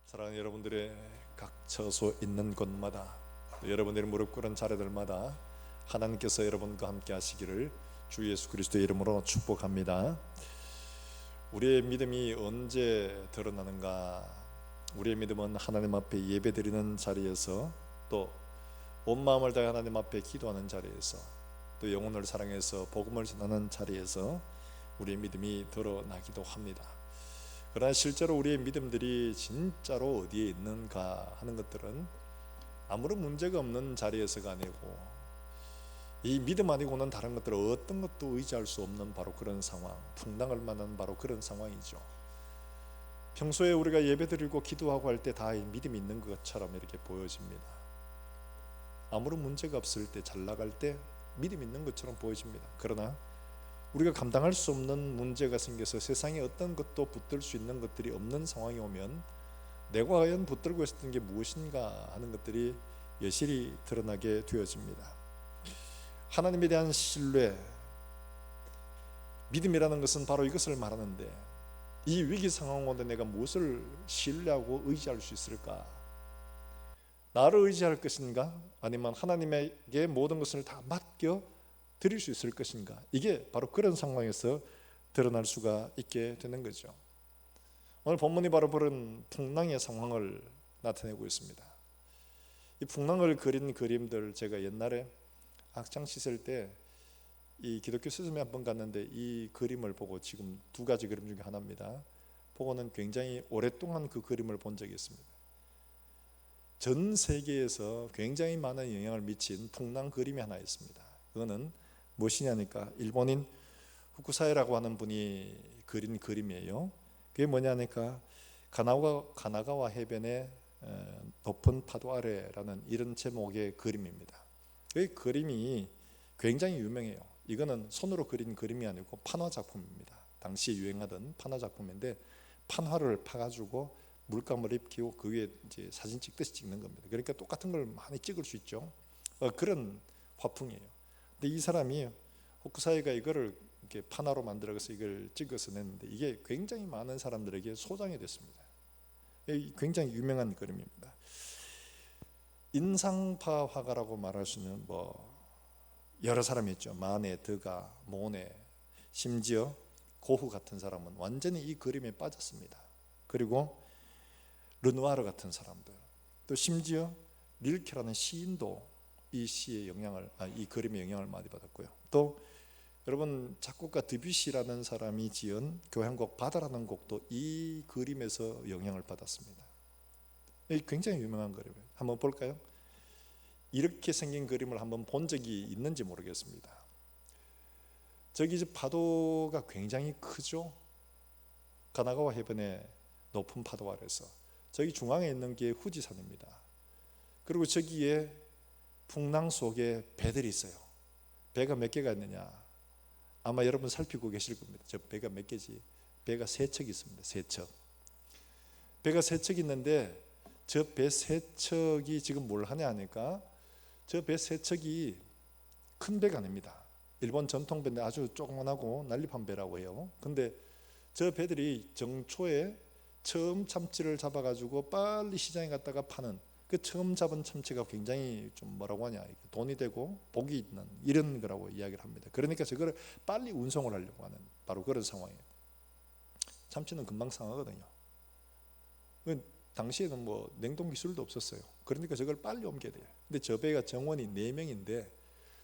사랑하는 여러분들의 각 처소 있는 곳마다, 여러분들의 무릎 꿇은 자리들마다 하나님께서 여러분과 함께 하시기를 주 예수 그리스도의 이름으로 축복합니다. 우리의 믿음이 언제 드러나는가? 우리의 믿음은 하나님 앞에 예배드리는 자리에서, 또 온 마음을 다해 하나님 앞에 기도하는 자리에서, 또 영혼을 사랑해서 복음을 전하는 자리에서 우리의 믿음이 드러나기도 합니다. 그러나 실제로 우리의 믿음들이 진짜로 어디에 있는가 하는 것들은 아무런 문제가 없는 자리에서가 아니고, 이 믿음 아니고는 다른 것들을 어떤 것도 의지할 수 없는 바로 그런 상황, 풍당할 만한 바로 그런 상황이죠. 평소에 우리가 예배드리고 기도하고 할 때 다 믿음이 있는 것처럼 이렇게 보여집니다. 아무런 문제가 없을 때, 잘 나갈 때 믿음이 있는 것처럼 보여집니다. 그러나 우리가 감당할 수 없는 문제가 생겨서 세상에 어떤 것도 붙들 수 있는 것들이 없는 상황이 오면, 내가 과연 붙들고 있었던 게 무엇인가 하는 것들이 여실히 드러나게 되어집니다. 하나님에 대한 신뢰, 믿음이라는 것은 바로 이것을 말하는데, 이 위기 상황 가운데 내가 무엇을 신뢰하고 의지할 수 있을까? 나를 의지할 것인가? 아니면 하나님에게 모든 것을 다 맡겨 드릴 수 있을 것인가? 이게 바로 그런 상황에서 드러날 수가 있게 되는 거죠. 오늘 본문이 바로 그런 풍랑의 상황을 나타내고 있습니다. 이 풍랑을 그린 그림들, 제가 옛날에 학창 시절 때 이 기독교 스승에 한 번 갔는데 이 그림을 보고, 지금 두 가지 그림 중에 하나입니다, 보고는 굉장히 오랫동안 그 그림을 본 적이 있습니다. 전 세계에서 굉장히 많은 영향을 미친 풍랑 그림이 하나 있습니다. 그거는 무엇이냐니까, 일본인 후쿠사이라고 하는 분이 그린 그림이에요. 그게 뭐냐니까, 가나가와 해변의 높은 파도 아래라는 이런 제목의 그림입니다. 이 그림이 굉장히 유명해요. 이거는 손으로 그린 그림이 아니고 판화 작품입니다. 당시에 유행하던 판화 작품인데, 판화를 파가지고 물감을 입히고 그 위에 이제 사진 찍듯이 찍는 겁니다. 그러니까 똑같은 걸 많이 찍을 수 있죠. 그런 화풍이에요. 근데 이 사람이, 호쿠사이가 이거를 이렇게 판화로 만들어서 이걸 찍어서 냈는데, 이게 굉장히 많은 사람들에게 소장이 됐습니다. 굉장히 유명한 그림입니다. 인상파 화가라고 말할 수 있는 여러 사람이 있죠. 마네, 드가, 모네, 심지어 고흐 같은 사람은 완전히 이 그림에 빠졌습니다. 그리고 르누아르 같은 사람들, 또 심지어 릴케라는 시인도 이 시의 영향을, 이 그림의 영향을 많이 받았고요. 또 여러분, 작곡가 드뷔시라는 사람이 지은 교향곡 바다라는 곡도 이 그림에서 영향을 받았습니다. 굉장히 유명한 그림이에요. 한번 볼까요? 이렇게 생긴 그림을 한번 본 적이 있는지 모르겠습니다. 저기 이제 파도가 굉장히 크죠. 가나가와 해변의 높은 파도 아래서 저기 중앙에 있는 게 후지산입니다. 그리고 저기에 풍랑 속에 배들이 있어요. 배가 몇 개가 있느냐, 아마 여러분 살피고 계실 겁니다. 저 배가 몇 개지? 배가 세 척이 있습니다. 세 척. 배가 세 척이 있는데, 저 배 세 척이 지금 뭘 하냐 하니까, 저 배 세 척이 큰 배가 아닙니다. 일본 전통 배인데 아주 조그만하고 난립한 배라고 해요. 근데 저 배들이 정초에 처음 참치를 잡아가지고 빨리 시장에 갔다가 파는, 그 처음 잡은 참치가 굉장히 좀 뭐라고 하냐, 돈이 되고 복이 있는 이런 거라고 이야기를 합니다. 그러니까 저거를 빨리 운송을 하려고 하는 바로 그런 상황이에요. 참치는 금방 상하거든요. 당시에는 냉동 기술도 없었어요. 그러니까 저걸 빨리 옮겨야 돼요. 근데 저 배가 정원이 4명인데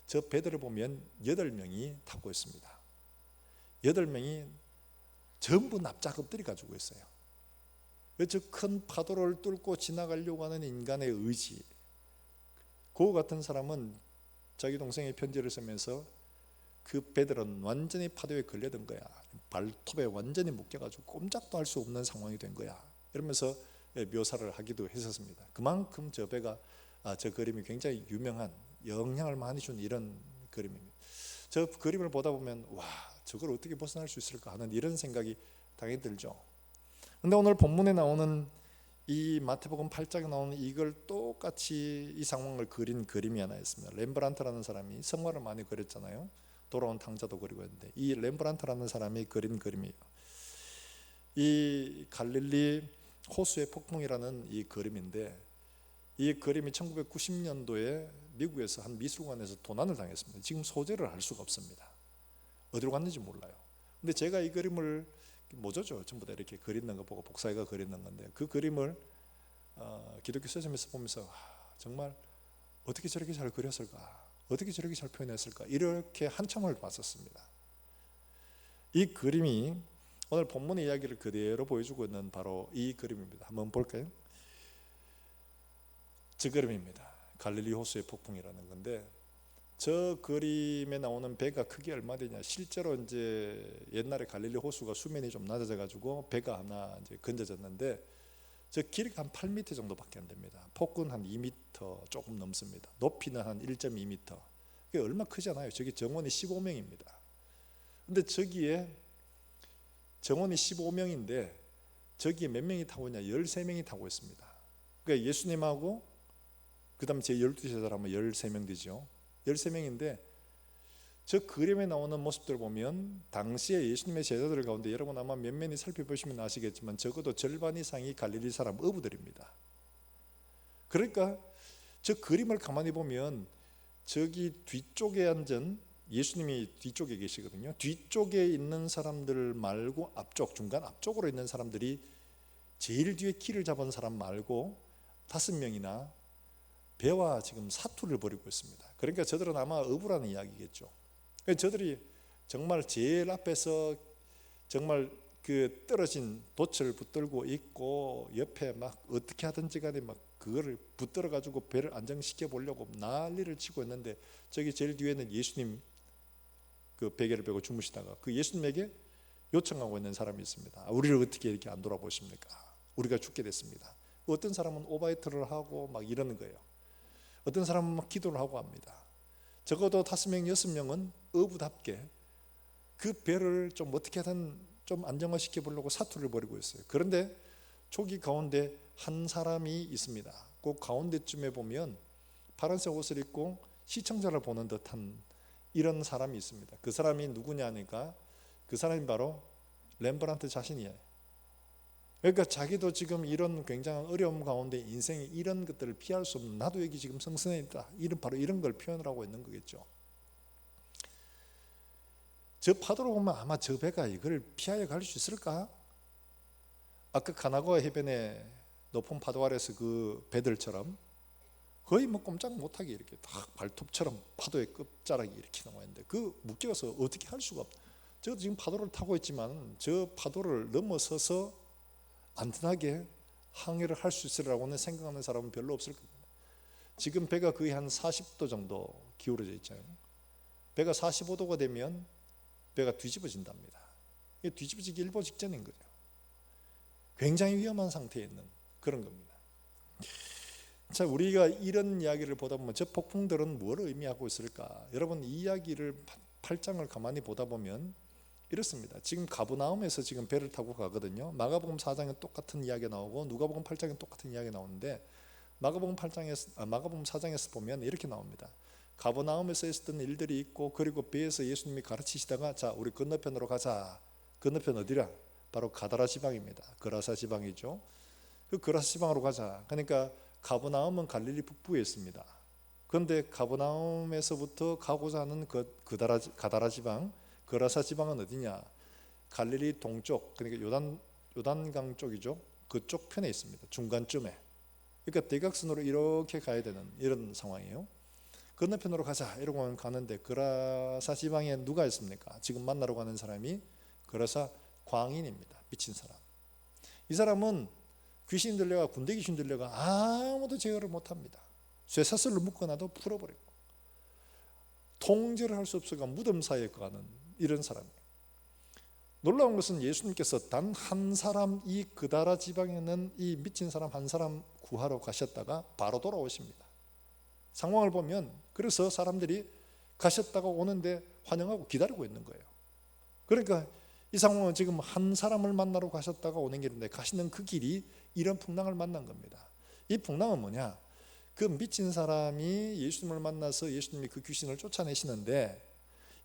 저 배들을 보면 8명이 타고 있습니다. 8명이 전부 납작업들이 가지고 있어요. 저 큰 파도를 뚫고 지나가려고 하는 인간의 의지, 고흐 같은 사람은 자기 동생의 편지를 쓰면서, 그 배들은 완전히 파도에 걸려든 거야. 발톱에 완전히 묶여가지고 꼼짝도 할 수 없는 상황이 된 거야. 이러면서 묘사를 하기도 했었습니다. 그만큼 저 배가, 저 그림이 굉장히 유명한, 영향을 많이 준 이런 그림입니다. 저 그림을 보다 보면, 와, 저걸 어떻게 벗어날 수 있을까 하는 이런 생각이 당연히 들죠. 근데 오늘 본문에 나오는 이 마태복음 8장에 나오는 이걸 똑같이 이 상황을 그린 그림이 하나 있습니다. 렘브란트라는 사람이 성화를 많이 그렸잖아요. 돌아온 탕자도 그리고 있는데, 이 렘브란트라는 사람이 그린 그림이에요. 이 갈릴리 호수의 폭풍이라는 이 그림인데, 이 그림이 1990년도에 미국에서 한 미술관에서 도난을 당했습니다. 지금 소재를 알 수가 없습니다. 어디로 갔는지 몰라요. 근데 제가 이 그림을 모조죠, 전부 다 이렇게 그리는 거 보고 복사해가 그리는 건데, 그 그림을 기독교 서점에서 보면서 정말 어떻게 저렇게 잘 그렸을까, 어떻게 저렇게 잘 표현했을까, 이렇게 한참을 봤었습니다. 이 그림이 오늘 본문의 이야기를 그대로 보여주고 있는 바로 이 그림입니다. 한번 볼까요? 저 그림입니다. 갈릴리 호수의 폭풍이라는 건데, 저 그림에 나오는 배가 크기 얼마 되냐, 실제로 이제 옛날에 갈릴리 호수가 수면이 좀 낮아져 가지고 배가 하나 이제 건져졌는데, 저 길이가 한 8m 정도밖에 안 됩니다. 폭은 한 2m 조금 넘습니다. 높이는 한 1.2m. 그게 얼마 크잖아요. 저기 정원이 15명입니다. 근데 저기에 정원이 15명인데 저기에 몇 명이 타고 있냐, 13명이 타고 있습니다. 그러니까 예수님하고 그 다음에 제 12제자들 하면 13명 되죠. 13명인데 저 그림에 나오는 모습들을 보면 당시에 예수님의 제자들 가운데 여러분 아마 면면히 살펴보시면 아시겠지만 적어도 절반 이상이 갈릴리 사람 어부들입니다. 그러니까 저 그림을 가만히 보면 저기 뒤쪽에 앉은 예수님이 뒤쪽에 계시거든요. 뒤쪽에 있는 사람들 말고 앞쪽, 중간 앞쪽으로 있는 사람들이 제일 뒤에 키를 잡은 사람 말고 5명이나 배와 지금 사투를 벌이고 있습니다. 그러니까 저들은 아마 어부라는 이야기겠죠. 저들이 정말 제일 앞에서 정말 그 떨어진 돛을 붙들고 있고 옆에 막 어떻게 하든지 간에 막 그거를 붙들어 가지고 배를 안정시켜 보려고 난리를 치고 있는데, 저기 제일 뒤에는 예수님 그 베개를 베고 주무시다가 그 예수님에게 요청하고 있는 사람이 있습니다. 우리를 어떻게 이렇게 안 돌아보십니까? 우리가 죽게 됐습니다. 어떤 사람은 오바이트를 하고 막 이러는 거예요. 어떤 사람은 막 기도를 하고 합니다. 적어도 5명, 6명은 어부답게 그 배를 좀 어떻게든 좀 안정화시켜 보려고 사투를 벌이고 있어요. 그런데 저기 가운데 한 사람이 있습니다. 그 가운데쯤에 보면 파란색 옷을 입고 시청자를 보는 듯한 이런 사람이 있습니다. 그 사람이 누구냐니까 그 사람이 바로 렘브란트 자신이에요. 그러니까 자기도 지금 이런 굉장한 어려움 가운데 인생이 이런 것들을 피할 수 없는, 나도 여기 지금 성선에 있다, 바로 이런 걸 표현을 하고 있는 거겠죠. 저 파도를 보면 아마 저 배가 이걸 피하여 갈 수 있을까? 아까 가나고아 해변의 높은 파도 아래서 그 배들처럼 거의 뭐 꼼짝 못하게 이렇게 딱 발톱처럼 파도의 끝자락이 이렇게 나와 있는데 그 묶여서 어떻게 할 수가 없다. 저 지금 파도를 타고 있지만 저 파도를 넘어서서 안전하게 항해를 할 수 있으리라고는 생각하는 사람은 별로 없을 겁니다. 지금 배가 거의 한 40도 정도 기울어져 있잖아요. 배가 45도가 되면 배가 뒤집어진답니다. 이게 뒤집어지기 일보 직전인 거죠. 굉장히 위험한 상태에 있는 그런 겁니다. 자, 우리가 이런 이야기를 보다 보면 저 폭풍들은 뭘 의미하고 있을까? 여러분, 이 이야기를 8장을 가만히 보다 보면 이렇습니다. 지금 가브나움에서 지금 배를 타고 가거든요. 마가복음 4장에 똑같은 이야기가 나오고 누가복음 8장에 똑같은 이야기가 나오는데 마가복음 4장에서 보면 이렇게 나옵니다. 가브나움에서 있었던 일들이 있고 그리고 배에서 예수님이 가르치시다가 자, 우리 건너편으로 가자. 건너편 어디라? 바로 가다라 지방입니다. 그라사 지방이죠. 그 그라사 지방으로 가자. 그러니까 가브나움은 갈릴리 북부에 있습니다. 그런데 가브나움에서부터 가고자 하는 가다라 지방, 그라사 지방은 어디냐? 갈릴리 동쪽, 그러니까 요단강 쪽이죠. 그쪽 편에 있습니다. 중간쯤에. 그러니까 대각선으로 이렇게 가야 되는 이런 상황이에요. 건너편으로 가자 이러고 가는데 그라사 지방에 누가 있습니까? 지금 만나러 가는 사람이 그라사 광인입니다. 미친 사람. 이 사람은 귀신 들려가, 군대 귀신 들려가 아무도 제어를 못합니다. 쇠사슬로 묶어놔도 풀어버리고 통제를 할 수 없어가 무덤 사이에 가는 이런 사람이에요. 놀라운 것은 예수님께서 단 한 사람, 이 그다라 지방에 있는 이 미친 사람 한 사람 구하러 가셨다가 바로 돌아오십니다. 상황을 보면 그래서 사람들이 가셨다가 오는데 환영하고 기다리고 있는 거예요. 그러니까 이 상황은 지금 한 사람을 만나러 가셨다가 오는 길인데 가시는 그 길이 이런 풍랑을 만난 겁니다. 이 풍랑은 뭐냐? 그 미친 사람이 예수님을 만나서 예수님이 그 귀신을 쫓아내시는데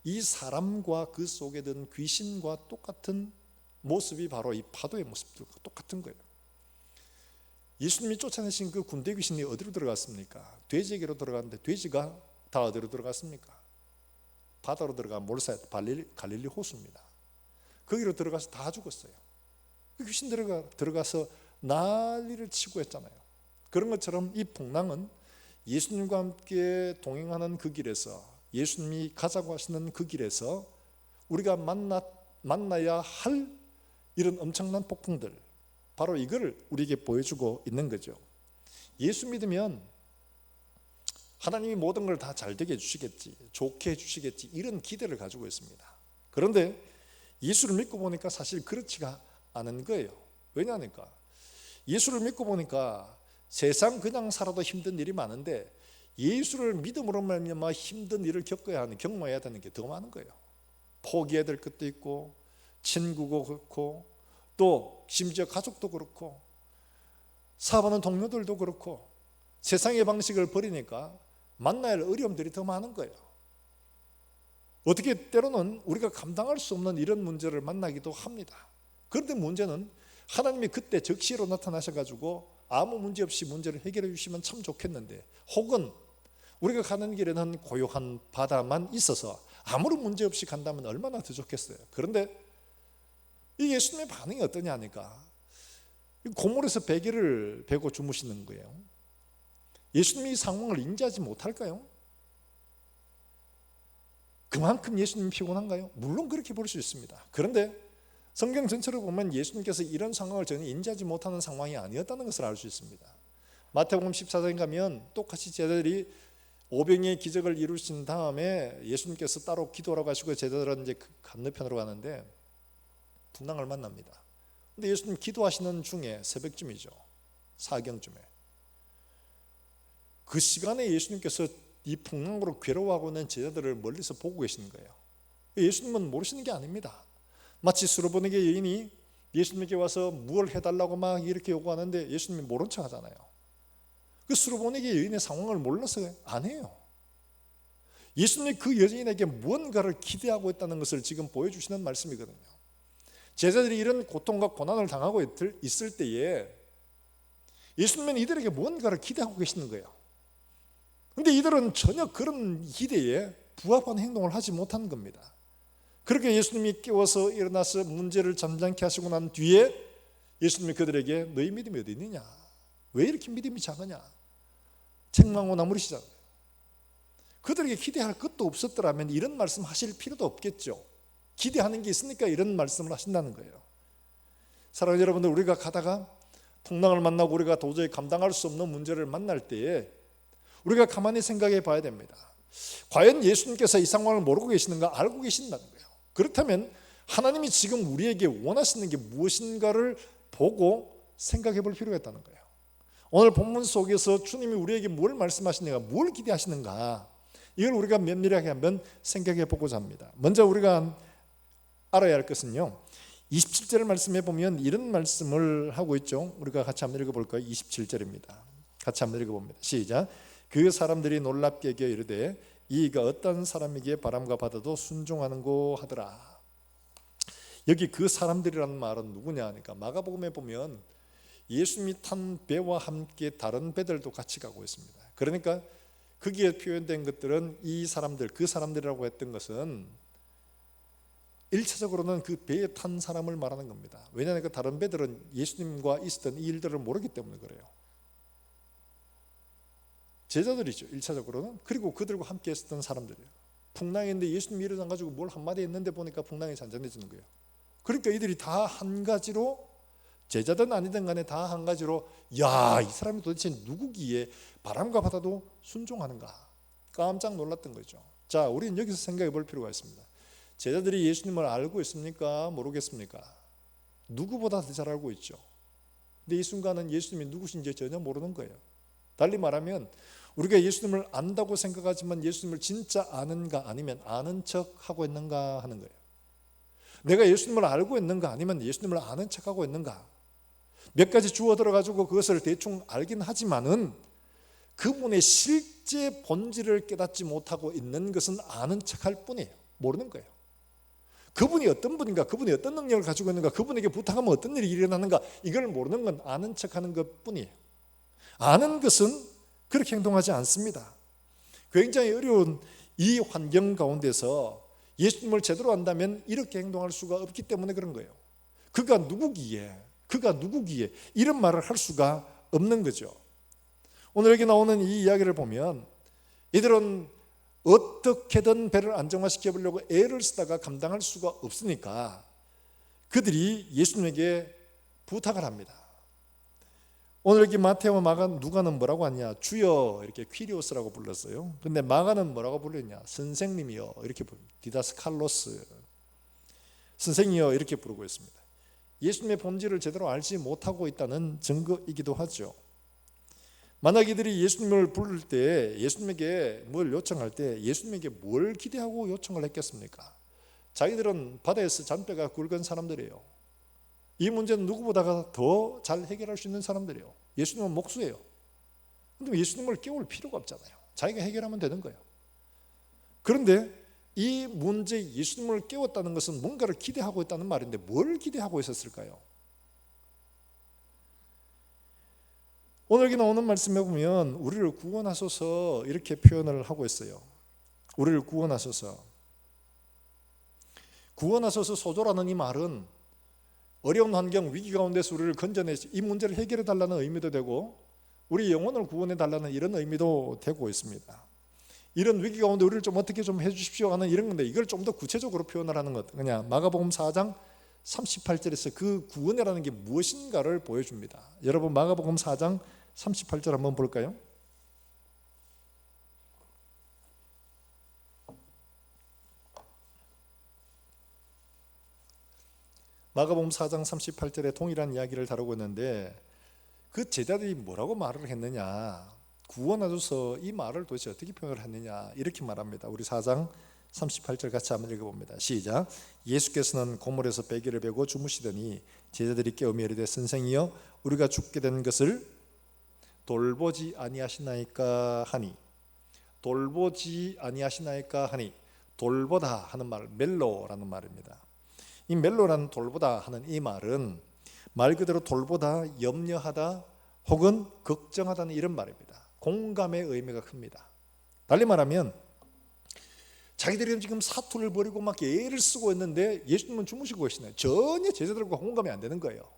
이 사람과 그 속에 든 귀신과 똑같은 모습이 바로 이 파도의 모습들과 똑같은 거예요. 예수님이 쫓아내신 그 군대 귀신이 어디로 들어갔습니까? 돼지에게로 들어갔는데 돼지가 다 어디로 들어갔습니까? 바다로 들어간 몰사에 갈릴리 호수입니다. 거기로 들어가서 다 죽었어요. 그 귀신 들어가서 난리를 치고 했잖아요. 그런 것처럼 이 풍랑은 예수님과 함께 동행하는 그 길에서, 예수님이 가자고 하시는 그 길에서 우리가 만나야 할 이런 엄청난 폭풍들, 바로 이걸 우리에게 보여주고 있는 거죠. 예수 믿으면 하나님이 모든 걸 다 잘 되게 해주시겠지, 좋게 해주시겠지, 이런 기대를 가지고 있습니다. 그런데 예수를 믿고 보니까 사실 그렇지가 않은 거예요. 왜냐하니까 예수를 믿고 보니까 세상 그냥 살아도 힘든 일이 많은데 예수를 믿음으로 말미암아 힘든 일을 경험해야 되는 게 더 많은 거예요. 포기해야 될 것도 있고, 친구고 그렇고, 또 심지어 가족도 그렇고, 사업하는 동료들도 그렇고, 세상의 방식을 버리니까 만나야 할 어려움들이 더 많은 거예요. 어떻게 때로는 우리가 감당할 수 없는 이런 문제를 만나기도 합니다. 그런데 문제는 하나님이 그때 적시로 나타나셔가지고 아무 문제 없이 문제를 해결해 주시면 참 좋겠는데, 혹은 우리가 가는 길에는 고요한 바다만 있어서 아무런 문제 없이 간다면 얼마나 더 좋겠어요. 그런데 이 예수님의 반응이 어떠냐 하니까 고물에서 베개를 베고 주무시는 거예요. 예수님이 이 상황을 인지하지 못할까요? 그만큼 예수님이 피곤한가요? 물론 그렇게 볼 수 있습니다. 그런데 성경 전체를 보면 예수님께서 이런 상황을 전혀 인지하지 못하는 상황이 아니었다는 것을 알 수 있습니다. 마태복음 14장에 가면 똑같이 제자들이 오병이의 기적을 이루신 다음에 예수님께서 따로 기도하러 가시고 제자들은 이제 그 건너편으로 가는데 풍랑을 만납니다. 근데 예수님 기도하시는 중에 새벽쯤이죠. 사경쯤에. 그 시간에 예수님께서 이 풍랑으로 괴로워하고 있는 제자들을 멀리서 보고 계시는 거예요. 예수님은 모르시는 게 아닙니다. 마치 수로보니게 여인이 예수님께 와서 무엇을 해달라고 막 이렇게 요구하는데 예수님이 모른 척 하잖아요. 그 수로보니게 여인의 상황을 몰라서 안 해요. 예수님이 그 여인에게 무언가를 기대하고 있다는 것을 지금 보여주시는 말씀이거든요. 제자들이 이런 고통과 고난을 당하고 있을 때에 예수님은 이들에게 무언가를 기대하고 계시는 거예요. 그런데 이들은 전혀 그런 기대에 부합한 행동을 하지 못한 겁니다. 그렇게 예수님이 깨워서 일어나서 문제를 잠잠케 하시고 난 뒤에 예수님이 그들에게 너희 믿음이 어디 있느냐? 왜 이렇게 믿음이 작으냐? 책망하고 나무리시잖아요. 그들에게 기대할 것도 없었더라면 이런 말씀 하실 필요도 없겠죠. 기대하는 게 있으니까 이런 말씀을 하신다는 거예요. 사랑하는 여러분들, 우리가 가다가 풍랑을 만나고 우리가 도저히 감당할 수 없는 문제를 만날 때에 우리가 가만히 생각해 봐야 됩니다. 과연 예수님께서 이 상황을 모르고 계시는가? 알고 계신다는 거예요. 그렇다면 하나님이 지금 우리에게 원하시는 게 무엇인가를 보고 생각해 볼 필요가 있다는 거예요. 오늘 본문 속에서 주님이 우리에게 뭘 말씀하시는가, 뭘 기대하시는가, 이걸 우리가 면밀하게 한번 생각해 보고자 합니다. 먼저 우리가 알아야 할 것은요, 27절 말씀해 보면 이런 말씀을 하고 있죠. 우리가 같이 한번 읽어볼까요? 27절입니다. 같이 한번 읽어봅니다. 시작. 그 사람들이 놀랍게 여겨 이르되 이가 어떤 사람에게 바람과 바다도 순종하는고 하더라. 여기 그 사람들이라는 말은 누구냐 하니까 마가복음에 보면 예수님이 탄 배와 함께 다른 배들도 같이 가고 있습니다. 그러니까 거기에 표현된 것들은 이 사람들, 그 사람들이라고 했던 것은 1차적으로는 그 배에 탄 사람을 말하는 겁니다. 왜냐하면 다른 배들은 예수님과 있었던 이 일들을 모르기 때문에 그래요. 제자들이죠, 1차적으로는. 그리고 그들과 함께 했었던 사람들이에요. 풍랑인데 예수님이 일어나가지고 뭘 한마디 했는데 보니까 풍랑이 잔잔해지는 거예요. 그러니까 이들이 다 한 가지로, 제자든 아니든 간에 다 한 가지로, 야, 이 사람이 도대체 누구기에 바람과 바다도 순종하는가, 깜짝 놀랐던 거죠. 자, 우리는 여기서 생각해 볼 필요가 있습니다. 제자들이 예수님을 알고 있습니까? 모르겠습니까? 누구보다 더 잘 알고 있죠. 근데 이 순간은 예수님이 누구신지 전혀 모르는 거예요. 달리 말하면 우리가 예수님을 안다고 생각하지만 예수님을 진짜 아는가, 아니면 아는 척하고 있는가 하는 거예요. 내가 예수님을 알고 있는가, 아니면 예수님을 아는 척하고 있는가. 몇 가지 주워 들어가지고 그것을 대충 알긴 하지만은 그분의 실제 본질을 깨닫지 못하고 있는 것은 아는 척할 뿐이에요. 모르는 거예요. 그분이 어떤 분인가, 그분이 어떤 능력을 가지고 있는가, 그분에게 부탁하면 어떤 일이 일어나는가, 이걸 모르는 건 아는 척하는 것 뿐이에요. 아는 것은 그렇게 행동하지 않습니다. 굉장히 어려운 이 환경 가운데서 예수님을 제대로 안다면 이렇게 행동할 수가 없기 때문에 그런 거예요. 그가 누구기에 이런 말을 할 수가 없는 거죠. 오늘 여기 나오는 이 이야기를 보면 이들은 어떻게든 배를 안정화시켜 보려고 애를 쓰다가 감당할 수가 없으니까 그들이 예수님에게 부탁을 합니다. 오늘 여기 마태와 마가, 누가는 뭐라고 하냐? 주여 이렇게 퀴리오스라고 불렀어요. 근데 마가는 뭐라고 불렀냐? 선생님이여 이렇게 부릅니다. 디다스칼로스, 선생이여 이렇게 부르고 있습니다. 예수님의 본질을 제대로 알지 못하고 있다는 증거이기도 하죠. 만약 이들이 예수님을 부를 때, 예수님에게 뭘 요청할 때 예수님에게 뭘 기대하고 요청을 했겠습니까? 자기들은 바다에서 잔뼈가 굵은 사람들이에요. 이 문제는 누구보다가 더 잘 해결할 수 있는 사람들이에요. 예수님은 목수예요. 근데 예수님을 깨울 필요가 없잖아요. 자기가 해결하면 되는 거예요. 그런데 이 문제, 예수님을 깨웠다는 것은 뭔가를 기대하고 있다는 말인데 뭘 기대하고 있었을까요? 오늘 여기 나오는 말씀에 보면 우리를 구원하소서 이렇게 표현을 하고 있어요. 우리를 구원하소서. 구원하소서 소조라는 이 말은 어려운 환경, 위기 가운데서 우리를 건져내서 이 문제를 해결해 달라는 의미도 되고 우리 영혼을 구원해 달라는 이런 의미도 되고 있습니다. 이런 위기 가운데 우리를 좀 어떻게 좀 해주십시오 하는 이런 건데 이걸 좀 더 구체적으로 표현을 하는 것. 그냥 마가복음 4장 38절에서 그 구원이라는 게 무엇인가를 보여줍니다. 여러분 마가복음 4장 38절 한번 볼까요? 마가복음 4장 38절에 동일한 이야기를 다루고 있는데 그 제자들이 뭐라고 말을 했느냐, 구원하소서 이 말을 도대체 어떻게 표현을 했느냐 이렇게 말합니다. 우리 4장 38절 같이 한번 읽어봅니다. 시작. 예수께서는 고물에서 베개를 베고 주무시더니 제자들이 깨우며 이르되 선생이여 우리가 죽게 된 것을 돌보지 아니하시나이까 하니, 돌보지 아니하시나이까 하니, 돌보다 하는 말 멜로라는 말입니다. 이 멜로라는 돌보다 하는 이 말은 말 그대로 돌보다, 염려하다 혹은 걱정하다는 이런 말입니다. 공감의 의미가 큽니다. 달리 말하면 자기들이 지금 사투를 벌이고 막 애를 쓰고 있는데 예수님은 주무시고 계시나요? 전혀 제자들과 공감이 안 되는 거예요.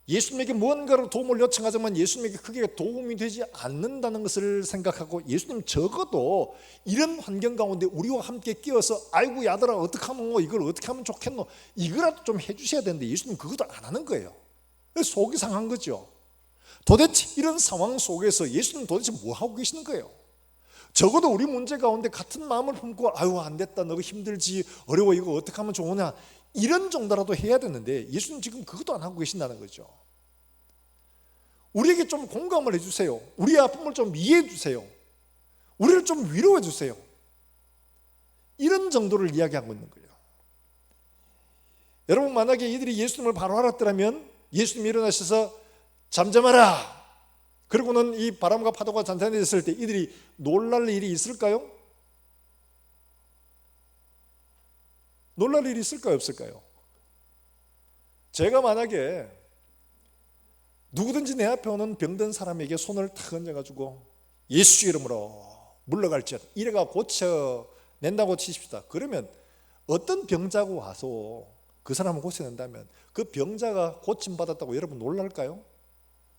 예수님에게 무언가로 도움을 요청하지만 예수님에게 크게 도움이 되지 않는다는 것을 생각하고 예수님 적어도 이런 환경 가운데 우리와 함께 끼어서 아이고 야들아 어떡하노, 이걸 어떻게 하면 좋겠노, 이거라도 좀 해주셔야 되는데 예수님 그것도 안 하는 거예요. 속이 상한 거죠. 도대체 이런 상황 속에서 예수님 도대체 뭐 하고 계시는 거예요? 적어도 우리 문제 가운데 같은 마음을 품고 아유 안 됐다, 너무 힘들지, 어려워, 이거 어떻게 하면 좋으냐, 이런 정도라도 해야 되는데 예수님 지금 그것도 안 하고 계신다는 거죠. 우리에게 좀 공감을 해주세요. 우리의 아픔을 좀 이해해 주세요. 우리를 좀 위로해 주세요. 이런 정도를 이야기하고 있는 거예요. 여러분 만약에 이들이 예수님을 바로 알았더라면 예수님이 일어나셔서 잠잠하라, 그리고는 이 바람과 파도가 잔잔해졌을 때 이들이 놀랄 일이 있을까요? 놀랄 일이 있을까요? 없을까요? 제가 만약에 누구든지 내 앞에 오는 병든 사람에게 손을 탁 얹어가지고 예수 이름으로 물러갈지어다 이래가 고쳐낸다고 치십시다. 그러면 어떤 병자가 와서 그 사람을 고쳐낸다면 그 병자가 고침받았다고 여러분 놀랄까요?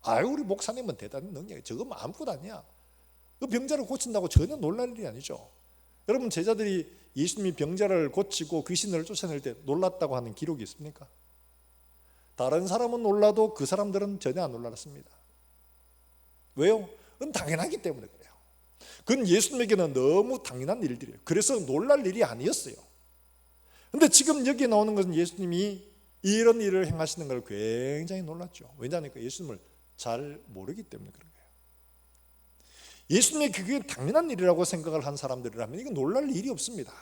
아유 우리 목사님은 대단한 능력이, 저거 아무것도 아니야. 그 병자를 고친다고 전혀 놀랄 일이 아니죠. 여러분 제자들이 예수님이 병자를 고치고 귀신을 쫓아낼 때 놀랐다고 하는 기록이 있습니까? 다른 사람은 놀라도 그 사람들은 전혀 안 놀랐습니다. 왜요? 그건 당연하기 때문에 그래요. 그건 예수님에게는 너무 당연한 일들이에요. 그래서 놀랄 일이 아니었어요. 그런데 지금 여기에 나오는 것은 예수님이 이런 일을 행하시는 걸 굉장히 놀랐죠. 왜냐하니까 예수님을 잘 모르기 때문에 그런 거예요. 예수님이 그게 당연한 일이라고 생각을 한 사람들이라면 이건 놀랄 일이 없습니다.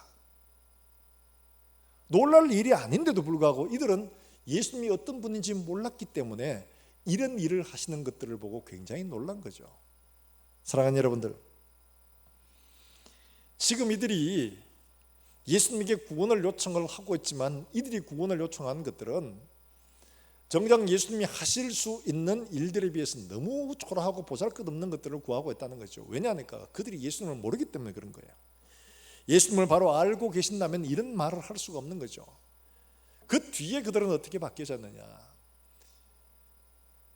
놀랄 일이 아닌데도 불구하고 이들은 예수님이 어떤 분인지 몰랐기 때문에 이런 일을 하시는 것들을 보고 굉장히 놀란 거죠. 사랑하는 여러분들, 지금 이들이 예수님에게 구원을 요청을 하고 있지만 이들이 구원을 요청한 것들은 정작 예수님이 하실 수 있는 일들에 비해서 너무 초라하고 보잘것없는 것들을 구하고 있다는 거죠. 왜냐하니까 그들이 예수님을 모르기 때문에 그런 거예요. 예수님을 바로 알고 계신다면 이런 말을 할 수가 없는 거죠. 그 뒤에 그들은 어떻게 바뀌어졌느냐.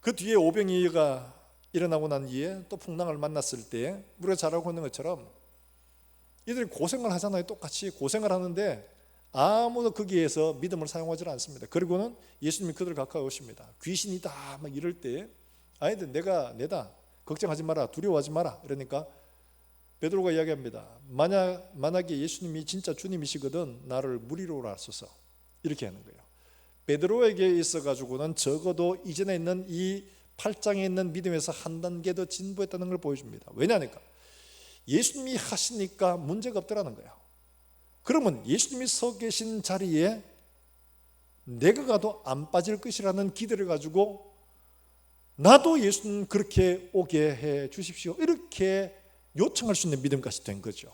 그 뒤에 오병이어가 일어나고 난 뒤에 또 풍랑을 만났을 때 우리가 잘 알고 있는 것처럼 이들이 고생을 하잖아요. 똑같이 고생을 하는데 아무도 거기에서 믿음을 사용하지 않습니다. 그리고는 예수님이 그들 가까이 오십니다. 귀신이다 막 이럴 때 아이들 내다 걱정하지 마라 두려워하지 마라 이러니까 베드로가 이야기합니다. 만약에 예수님이 진짜 주님이시거든 나를 무리로 하소서 이렇게 하는 거예요. 베드로에게 있어가지고는 적어도 이전에 있는 이 8장에 있는 믿음에서 한 단계 더 진보했다는 걸 보여줍니다. 왜냐하니까 예수님이 하시니까 문제가 없더라는 거예요. 그러면 예수님이 서 계신 자리에 내가 가도 안 빠질 것이라는 기대를 가지고 나도 예수님 그렇게 오게 해 주십시오 이렇게 요청할 수 있는 믿음까지 된 거죠.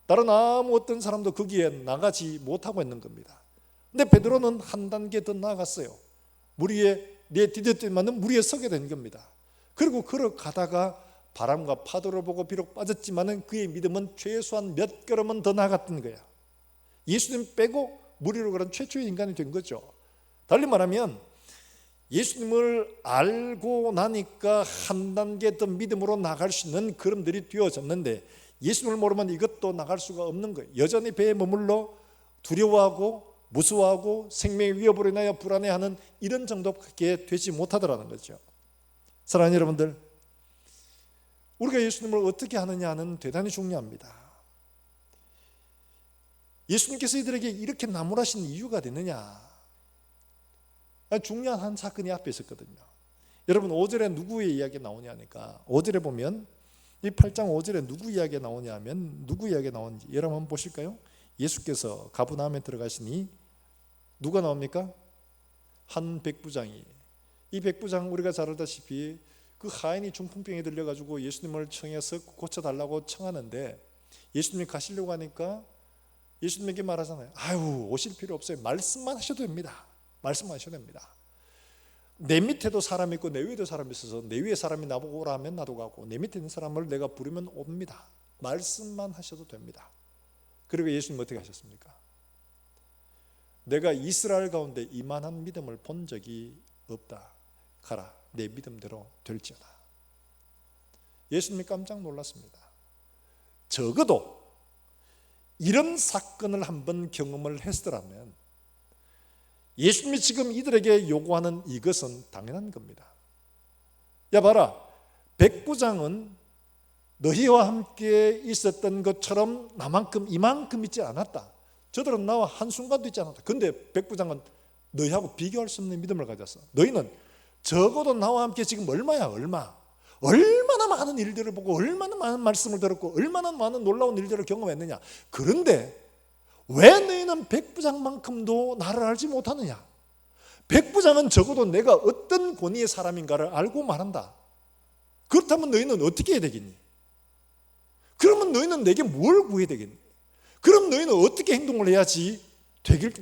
다른 아무 어떤 사람도 거기에 나가지 못하고 있는 겁니다. 근데 베드로는 한 단계 더 나아갔어요. 무리에 내 디뎠더니 맞는 무리에 서게 된 겁니다. 그리고 걸어가다가 바람과 파도를 보고 비록 빠졌지만은 그의 믿음은 최소한 몇 걸음은 더 나아갔던 거야. 예수님 빼고 무리로 그런 최초의 인간이 된 거죠. 달리 말하면 예수님을 알고 나니까 한 단계 더 믿음으로 나갈 수 있는 걸음들이 뛰어졌는데 예수님을 모르면 이것도 나갈 수가 없는 거예요. 여전히 배에 머물러 두려워하고 무서워하고 생명의 위협으로 인하여 불안해하는 이런 정도밖에 되지 못하더라는 거죠. 사랑하는 여러분들, 우리가 예수님을 어떻게 하느냐는 대단히 중요합니다. 예수님께서 이들에게 이렇게 나무라신 이유가 되느냐? 중요한 한 사건이 앞에 있었거든요. 여러분 5절에 누구의 이야기가 나오냐니까 5절에 보면 이 8장 5절에 누구 이야기가 나오냐 하면 누구 이야기가 나오는지 여러분 한번 보실까요? 예수께서 가버나움에 들어가시니 누가 나옵니까? 한 백부장이. 이 백부장 우리가 잘 알다시피 그 하인이 중풍병에 들려가지고 예수님을 청해서 고쳐달라고 청하는데 예수님이 가시려고 하니까 예수님에게 말하잖아요. 아유 오실 필요 없어요. 말씀만 하셔도 됩니다. 말씀만 하셔도 됩니다. 내 밑에도 사람이 있고 내 위에도 사람이 있어서 내 위에 사람이 나보고 오라 하면 나도 가고 내 밑에 있는 사람을 내가 부르면 옵니다. 말씀만 하셔도 됩니다. 그리고 예수님 어떻게 하셨습니까? 내가 이스라엘 가운데 이만한 믿음을 본 적이 없다. 가라. 내 믿음대로 될지어다. 예수님이 깜짝 놀랐습니다. 적어도 이런 사건을 한번 경험을 했더라면 예수님이 지금 이들에게 요구하는 이것은 당연한 겁니다. 야 봐라, 백부장은 너희와 함께 있었던 것처럼 나만큼 이만큼 있지 않았다. 저들은 나와 한순간도 있지 않았다. 근데 백부장은 너희하고 비교할 수 없는 믿음을 가졌어. 너희는 적어도 나와 함께 지금 얼마야 얼마나 많은 일들을 보고 얼마나 많은 말씀을 들었고 얼마나 많은 놀라운 일들을 경험했느냐. 그런데 왜 너희는 백부장만큼도 나를 알지 못하느냐. 백부장은 적어도 내가 어떤 권위의 사람인가를 알고 말한다. 그렇다면 너희는 어떻게 해야 되겠니? 그러면 너희는 내게 뭘 구해야 되겠니? 그럼 너희는 어떻게 행동을 해야지 되길?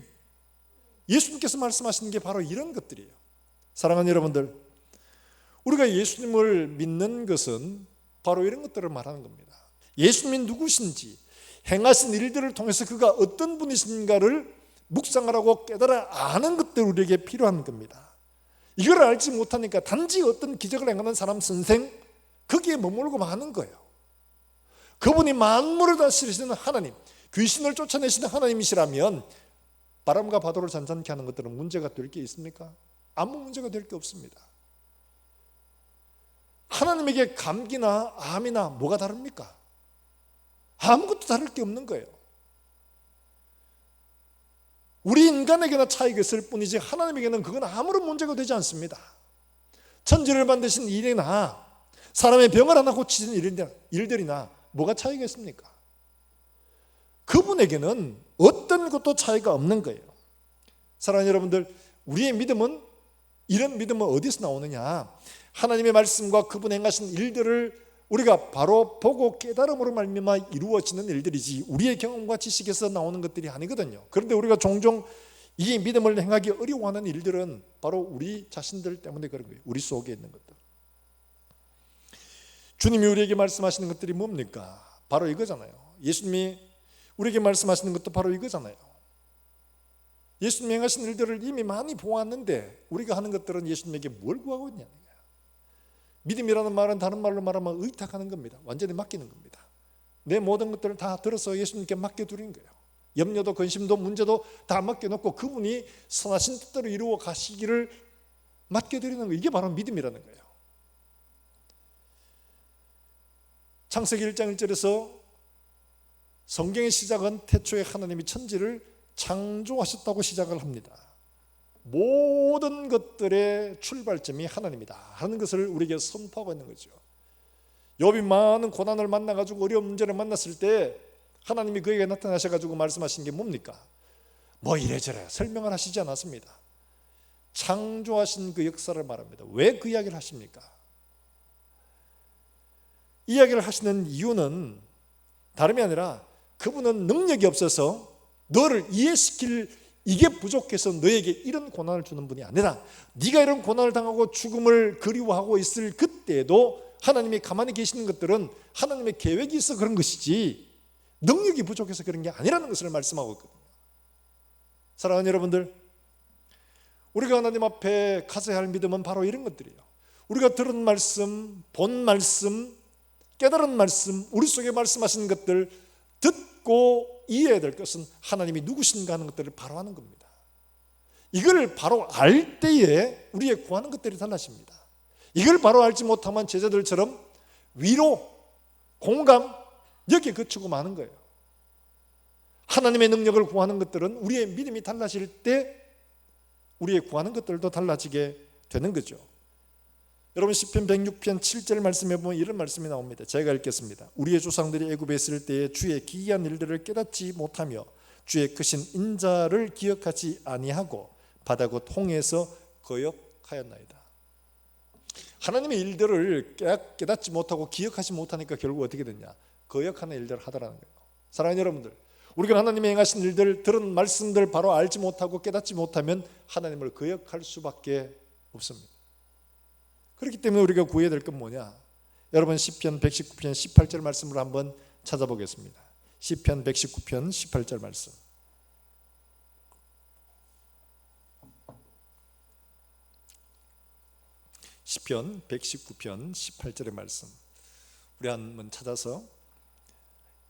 예수님께서 말씀하시는 게 바로 이런 것들이에요. 사랑하는 여러분들, 우리가 예수님을 믿는 것은 바로 이런 것들을 말하는 겁니다. 예수님이 누구신지, 행하신 일들을 통해서 그가 어떤 분이신가를 묵상하라고 깨달아 아는 것들 우리에게 필요한 겁니다. 이걸 알지 못하니까 단지 어떤 기적을 행하는 사람 선생 거기에 머물고 마는 거예요. 그분이 만물을 다스리시는 하나님, 귀신을 쫓아내시는 하나님이시라면 바람과 파도를 잔잔케 하는 것들은 문제가 될 게 있습니까? 아무 문제가 될 게 없습니다. 하나님에게 감기나 암이나 뭐가 다릅니까? 아무것도 다를 게 없는 거예요. 우리 인간에게나 차이가 있을 뿐이지 하나님에게는 그건 아무런 문제가 되지 않습니다. 천지를 만드신 일이나 사람의 병을 하나 고치는 일들이나 뭐가 차이가 있습니까? 그분에게는 어떤 것도 차이가 없는 거예요. 사랑하는 여러분들, 우리의 믿음은, 이런 믿음은 어디서 나오느냐? 하나님의 말씀과 그분 행하신 일들을 우리가 바로 보고 깨달음으로 말미암아 이루어지는 일들이지 우리의 경험과 지식에서 나오는 것들이 아니거든요. 그런데 우리가 종종 이 믿음을 행하기 어려워하는 일들은 바로 우리 자신들 때문에 그런 거예요. 우리 속에 있는 것들. 주님이 우리에게 말씀하시는 것들이 뭡니까? 바로 이거잖아요. 예수님이 우리에게 말씀하시는 것도 바로 이거잖아요. 예수님이 행하신 일들을 이미 많이 보았는데 우리가 하는 것들은 예수님에게 뭘 구하고 있냐는 거예요. 믿음이라는 말은 다른 말로 말하면 의탁하는 겁니다. 완전히 맡기는 겁니다. 내 모든 것들을 다 들어서 예수님께 맡겨두는 거예요. 염려도 근심도 문제도 다 맡겨놓고 그분이 선하신 뜻대로 이루어 가시기를 맡겨드리는 거예요. 이게 바로 믿음이라는 거예요. 창세기 1장 1절에서 성경의 시작은 태초에 하나님이 천지를 창조하셨다고 시작을 합니다. 모든 것들의 출발점이 하나님이다 하는 것을 우리에게 선포하고 있는 거죠. 욥이 많은 고난을 만나가지고 어려운 문제를 만났을 때 하나님이 그에게 나타나셔가지고 말씀하신 게 뭡니까? 뭐 이래저래 설명을 하시지 않았습니다. 창조하신 그 역사를 말합니다. 왜 그 이야기를 하십니까? 이야기를 하시는 이유는 다름이 아니라 그분은 능력이 없어서 너를 이해시킬 이게 부족해서 너에게 이런 고난을 주는 분이 아니라 네가 이런 고난을 당하고 죽음을 그리워하고 있을 그때에도 하나님이 가만히 계시는 것들은 하나님의 계획이 있어 그런 것이지 능력이 부족해서 그런 게 아니라는 것을 말씀하고 있거든요. 사랑하는 여러분들, 우리가 하나님 앞에 가져야 할 믿음은 바로 이런 것들이에요. 우리가 들은 말씀, 본 말씀, 깨달은 말씀, 우리 속에 말씀하시는 것들 듣고 이해해야 될 것은 하나님이 누구신가 하는 것들을 바로 하는 겁니다. 이걸 바로 알 때에 우리의 구하는 것들이 달라집니다. 이걸 바로 알지 못하면 제자들처럼 위로, 공감 여기에 그치고 마는 거예요. 하나님의 능력을 구하는 것들은 우리의 믿음이 달라질 때 우리의 구하는 것들도 달라지게 되는 거죠. 여러분 시편 106편 7절 말씀에 보면 이런 말씀이 나옵니다. 제가 읽겠습니다. 우리의 조상들이 애굽에 있을 때에 주의 기이한 일들을 깨닫지 못하며 주의 크신 인자를 기억하지 아니하고 바다 곧 홍해에서 거역하였나이다. 하나님의 일들을 깨닫지 못하고 기억하지 못하니까 결국 어떻게 됐냐? 거역하는 일들을 하더라는 거예요. 사랑하는 여러분들, 우리가 하나님이 행하신 일들, 들은 말씀들 바로 알지 못하고 깨닫지 못하면 하나님을 거역할 수밖에 없습니다. 그렇기 때문에 우리가 구해야 될 건 뭐냐? 여러분 시편 119편 18절 말씀을 한번 찾아보겠습니다. 시편 119편 18절 말씀. 시편 119편 18절의 말씀. 우리 한번 찾아서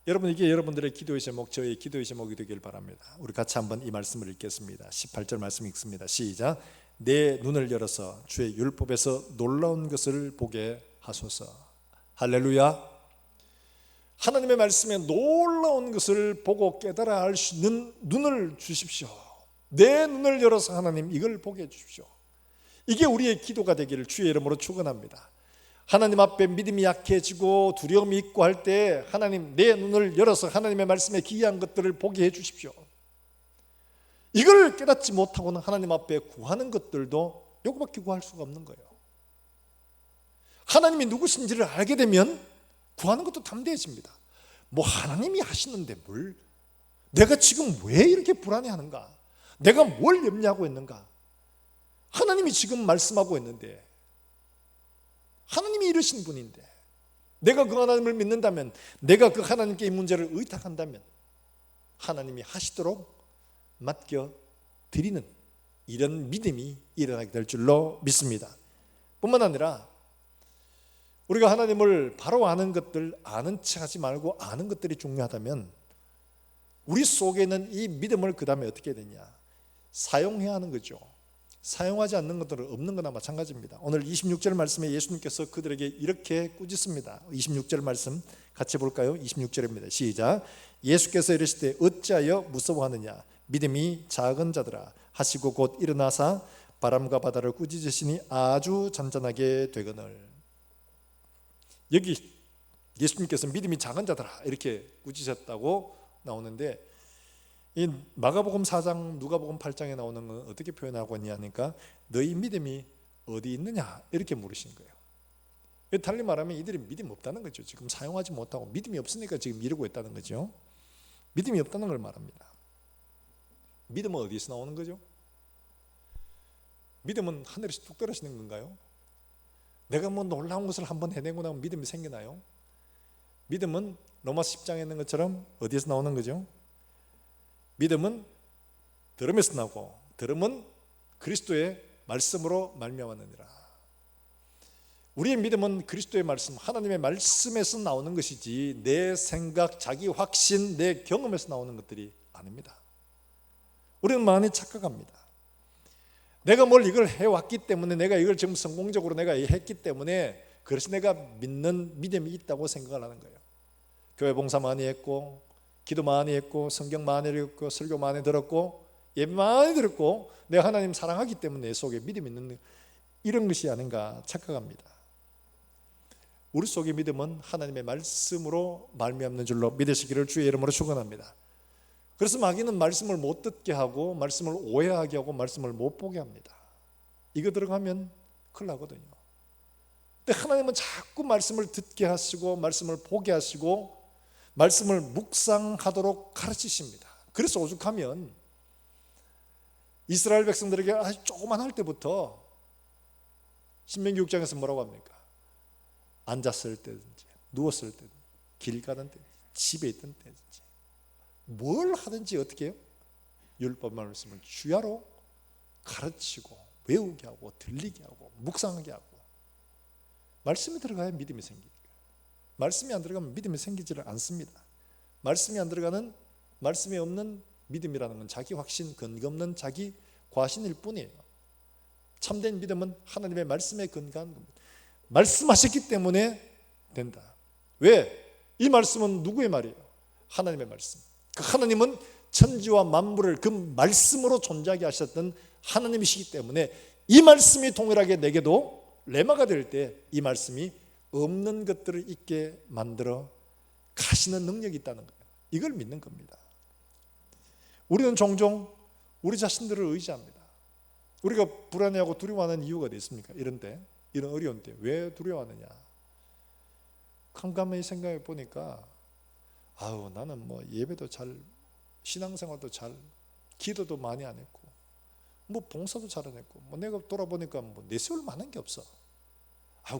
여러분 이게 여러분들의 기도의 제목, 저의 기도의 제목이 되길 바랍니다. 우리 같이 한번 이 말씀을 읽겠습니다. 18절 말씀 읽습니다. 시작. 내 눈을 열어서 주의 율법에서 놀라운 것을 보게 하소서. 할렐루야. 하나님의 말씀에 놀라운 것을 보고 깨달아 알 수 있는 눈을 주십시오. 내 눈을 열어서 하나님 이걸 보게 해주십시오. 이게 우리의 기도가 되기를 주의 이름으로 축원합니다. 하나님 앞에 믿음이 약해지고 두려움이 있고 할 때 하나님 내 눈을 열어서 하나님의 말씀에 기이한 것들을 보게 해주십시오. 이걸 깨닫지 못하고는 하나님 앞에 구하는 것들도 요거밖에 구할 수가 없는 거예요. 하나님이 누구신지를 알게 되면 구하는 것도 담대해집니다. 뭐 하나님이 하시는데 뭘, 내가 지금 왜 이렇게 불안해하는가, 내가 뭘 염려하고 있는가, 하나님이 지금 말씀하고 있는데, 하나님이 이러신 분인데 내가 그 하나님을 믿는다면, 내가 그 하나님께 이 문제를 의탁한다면 하나님이 하시도록 맡겨드리는 이런 믿음이 일어나게 될 줄로 믿습니다. 뿐만 아니라 우리가 하나님을 바로 아는 것들, 아는 척 하지 말고 아는 것들이 중요하다면 우리 속에 있는 이 믿음을 그 다음에 어떻게 해야 되냐? 사용해야 하는 거죠. 사용하지 않는 것들은 없는 거나 마찬가지입니다. 오늘 26절 말씀에 예수님께서 그들에게 이렇게 꾸짖습니다. 26절 말씀 같이 볼까요? 26절입니다. 시작. 예수께서 이르시되 어찌하여 무서워하느냐? 믿음이 작은 자들아 하시고 곧 일어나사 바람과 바다를 꾸짖으시니 아주 잔잔하게 되거늘. 여기 예수님께서 믿음이 작은 자들아 이렇게 꾸짖으셨다고 나오는데, 이 마가복음 4장 누가복음 8장에 나오는 건 어떻게 표현하고 있냐니까 너희 믿음이 어디 있느냐 이렇게 물으신 거예요. 달리 말하면 이들이 믿음이 없다는 거죠. 지금 사용하지 못하고 믿음이 없으니까 지금 이러고 있다는 거죠. 믿음이 없다는 걸 말합니다. 믿음은 어디서 나오는 거죠? 믿음은 하늘에서 뚝 떨어지는 건가요? 내가 뭐 놀라운 것을 한번 해내고 나면 믿음이 생기나요? 믿음은 로마서 10장에 있는 것처럼 어디에서 나오는 거죠? 믿음은 들음에서 나고 들음은 그리스도의 말씀으로 말미암았느니라. 우리의 믿음은 그리스도의 말씀, 하나님의 말씀에서 나오는 것이지 내 생각, 자기 확신, 내 경험에서 나오는 것들이 아닙니다. 우리는 많이 착각합니다. 내가 뭘 이걸 해왔기 때문에, 내가 이걸 지금 성공적으로 내가 했기 때문에 그래서 내가 믿는 믿음이 있다고 생각을 하는 거예요. 교회 봉사 많이 했고, 기도 많이 했고, 성경 많이 읽고, 설교 많이 들었고, 예배 많이 들었고, 내가 하나님 사랑하기 때문에 내 속에 믿음이 있는, 이런 것이 아닌가 착각합니다. 우리 속의 믿음은 하나님의 말씀으로 말미암는 줄로 믿으시기를 주의 이름으로 축원합니다. 그래서 마귀는 말씀을 못 듣게 하고, 말씀을 오해하게 하고, 말씀을 못 보게 합니다. 이거 들어가면 큰일 나거든요. 근데 하나님은 자꾸 말씀을 듣게 하시고, 말씀을 보게 하시고, 말씀을 묵상하도록 가르치십니다. 그래서 오죽하면 이스라엘 백성들에게 아주 조그만 할 때부터 신명기 6장에서 뭐라고 합니까? 앉았을 때든지 누웠을 때든지 길 가는 때 집에 있던 때든지 뭘 하든지 어떻게 해요? 율법 말씀을 주야로 가르치고 외우게 하고 들리게 하고 묵상하게 하고. 말씀이 들어가야 믿음이 생기니까. 말씀이 안 들어가면 믿음이 생기지를 않습니다. 말씀이 안 들어가는, 말씀이 없는 믿음이라는 건 자기 확신, 근거 없는 자기 과신일 뿐이에요. 참된 믿음은 하나님의 말씀에 근거한 겁니다. 말씀하셨기 때문에 된다. 왜? 이 말씀은 누구의 말이에요? 하나님의 말씀. 그 하나님은 천지와 만물을 그 말씀으로 존재하게 하셨던 하나님이시기 때문에 이 말씀이 동일하게 내게도 레마가 될 때 이 말씀이 없는 것들을 있게 만들어 가시는 능력이 있다는 거예요. 이걸 믿는 겁니다. 우리는 종종 우리 자신들을 의지합니다. 우리가 불안해하고 두려워하는 이유가 어디 있습니까? 이런 때, 이런 어려운 때 왜 두려워하느냐? 캄캄히 생각해 보니까 나는 뭐 예배도 잘, 신앙생활도 잘, 기도도 많이 안 했고, 뭐 봉사도 잘 안 했고, 뭐 내가 돌아보니까 뭐 내세울 만한 게 없어.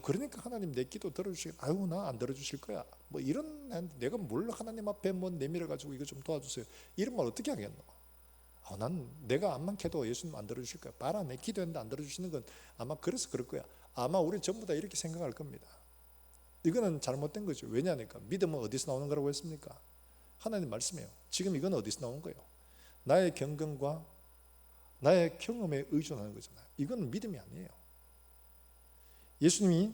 그러니까 하나님 내 기도 들어주시겠? 나 안 들어주실 거야. 뭐 이런, 내가 뭘 하나님 앞에 뭐 내밀어 가지고 이거 좀 도와주세요. 이런 말 어떻게 하겠노? 난 내가 암만 캐도 예수님 안 들어주실 거야. 봐라, 내 기도했는데 안 들어주시는 건 아마 그래서 그럴 거야. 아마 우리 전부 다 이렇게 생각할 겁니다. 이거는 잘못된 거죠. 왜냐니까 믿음은 어디서 나오는 거라고 했습니까? 하나님 말씀이에요. 지금 이건 어디서 나온 거예요? 나의 경건과 나의 경험에 의존하는 거잖아요. 이건 믿음이 아니에요. 예수님이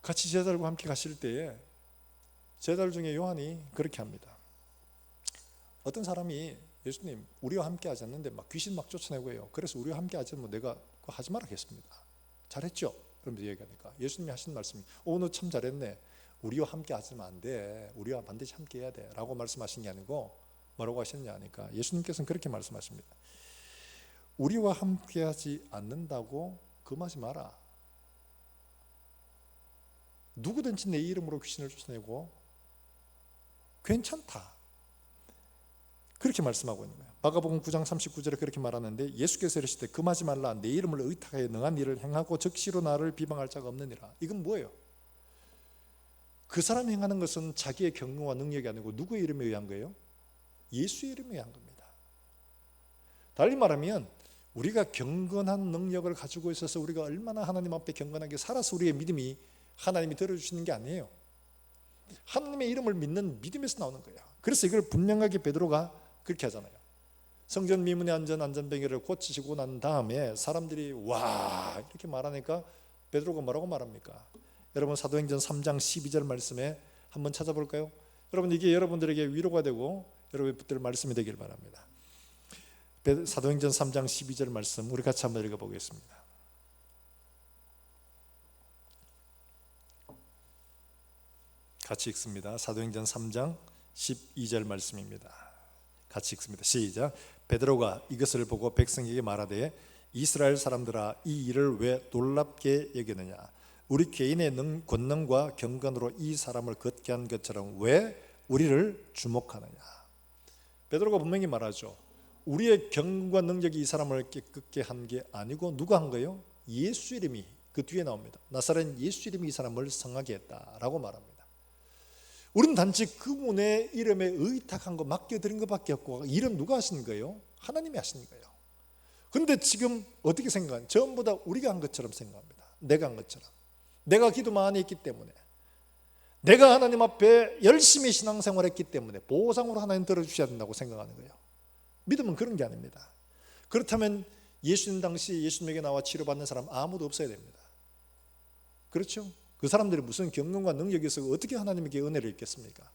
같이 제자들과 함께 가실 때에 제자들 중에 요한이 그렇게 합니다. 어떤 사람이 예수님 우리와 함께 하지 않는데 막 귀신 막 쫓아내고 해요. 그래서 우리와 함께 하지 않으면 내가 그거 하지 말라겠습니다. 잘했죠? 그러면서 얘기하니까 예수님이 하신 말씀이 너 참 잘했네. 우리와 함께 하지면 안 돼. 우리와 반드시 함께 해야 돼 라고 말씀하신 게 아니고 뭐라고 하셨냐 하니까 예수님께서는 그렇게 말씀하십니다. 우리와 함께 하지 않는다고 금하지 마라. 누구든지 내 이름으로 귀신을 쫓아내고 괜찮다. 그렇게 말씀하고 있는 거예요. 마가복음 9장 39절에 그렇게 말하는데 예수께서 이르시되 금하지 말라. 내 이름을 의탁하여 능한 일을 행하고 즉시로 나를 비방할 자가 없느니라. 이건 뭐예요? 그 사람이 행하는 것은 자기의 경험과 능력이 아니고 누구의 이름에 의한 거예요? 예수의 이름에 의한 겁니다. 달리 말하면 우리가 경건한 능력을 가지고 있어서 우리가 얼마나 하나님 앞에 경건하게 살아서 우리의 믿음이 하나님이 들어주시는 게 아니에요. 하나님의 이름을 믿는 믿음에서 나오는 거예요. 그래서 이걸 분명하게 베드로가 그렇게 하잖아요. 성전 미문의 안전뱅이를 고치시고 난 다음에 사람들이 와 이렇게 말하니까 베드로가 뭐라고 말합니까? 여러분 사도행전 3장 12절 말씀에 한번 찾아볼까요? 여러분 이게 여러분들에게 위로가 되고 여러분들 말씀이 되길 바랍니다. 사도행전 3장 12절 말씀 우리 같이 한번 읽어보겠습니다. 같이 읽습니다. 사도행전 3장 12절 말씀입니다. 같이 읽습니다. 시작. 베드로가 이것을 보고 백성에게 말하되 이스라엘 사람들아 이 일을 왜 놀랍게 여기느냐? 우리 개인의 권능과 경건으로 이 사람을 걷게 한 것처럼 왜 우리를 주목하느냐? 베드로가 분명히 말하죠. 우리의 경과 능력이 이 사람을 깨끗게 한 게 아니고 누가 한 거예요? 예수 이름이, 그 뒤에 나옵니다. 나사렛 예수 이름이 이 사람을 성하게 했다라고 말합니다. 우리는 단지 그분의 이름에 의탁한 거, 맡겨드린 것밖에 없고, 이름 누가 하시는 거예요? 하나님이 하시는 거예요. 그런데 지금 어떻게 생각하냐? 전부 다 우리가 한 것처럼 생각합니다. 내가 한 것처럼. 내가 기도 많이 했기 때문에, 내가 하나님 앞에 열심히 신앙생활했기 때문에 보상으로 하나님 들어주셔야 된다고 생각하는 거예요. 믿음은 그런 게 아닙니다. 그렇다면 예수님 당시 예수님에게 나와 치료받는 사람 아무도 없어야 됩니다. 그렇죠? 그 사람들이 무슨 경륜과 능력이 있어 어떻게 하나님에게 은혜를 입겠습니까?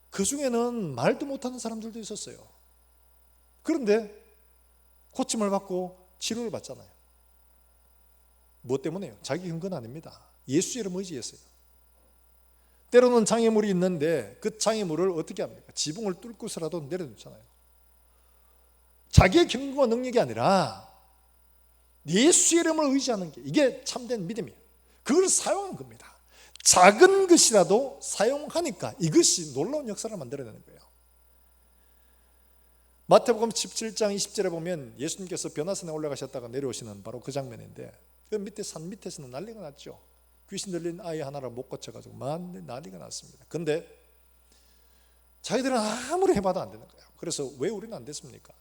그 중에는 말도 못하는 사람들도 있었어요. 그런데 고침을 받고 치료를 받잖아요. 무엇 때문에요? 자기 근거는 아닙니다. 예수 이름 의지했어요. 때로는 장애물이 있는데 그 장애물을 어떻게 합니까? 지붕을 뚫고서라도 내려놓잖아요. 자기의 경건과 능력이 아니라 예수 이름을 의지하는 게, 이게 참된 믿음이에요. 그걸 사용한 겁니다. 작은 것이라도 사용하니까 이것이 놀라운 역사를 만들어내는 거예요. 마태복음 17장 20절에 보면 예수님께서 변화산에 올라가셨다가 내려오시는 바로 그 장면인데, 그 밑에 산 밑에서는 난리가 났죠. 귀신 들린 아이 하나를 못 고쳐가지고 난리가 났습니다. 근데 자기들은 아무리 해봐도 안 되는 거예요. 그래서 왜 우리는 안 됐습니까?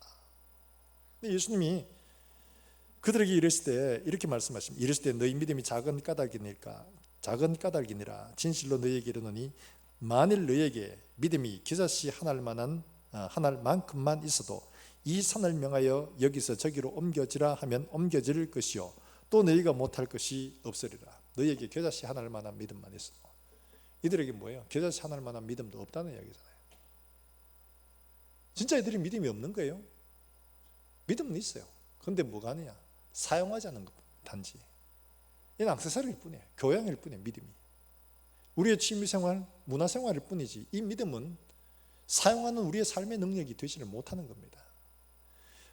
근데 예수님이 그들에게 이르실 때 이렇게 말씀하십니다. 이르실 때 너희 믿음이 작은 까닭이니라 진실로 너희에게 이르노니 만일 너희에게 믿음이 기사씨 하늘만큼만 있어도 이 산을 명하여 여기서 저기로 옮겨지라 하면 옮겨질 것이요 또 너희가 못할 것이 없으리라. 너희에게 겨자씨 하늘만한 믿음만 있어도. 이들에게 뭐예요? 겨자씨 하늘만한 믿음도 없다는 이야기잖아요. 진짜 이들이 믿음이 없는 거예요? 믿음은 있어요. 그런데 뭐가 아니냐? 사용하지 않는 것 단지. 이는 액세서리일 뿐이에요. 교양일 뿐이에요. 믿음이. 우리의 취미생활, 문화생활일 뿐이지 이 믿음은 사용하는 우리의 삶의 능력이 되지를 못하는 겁니다.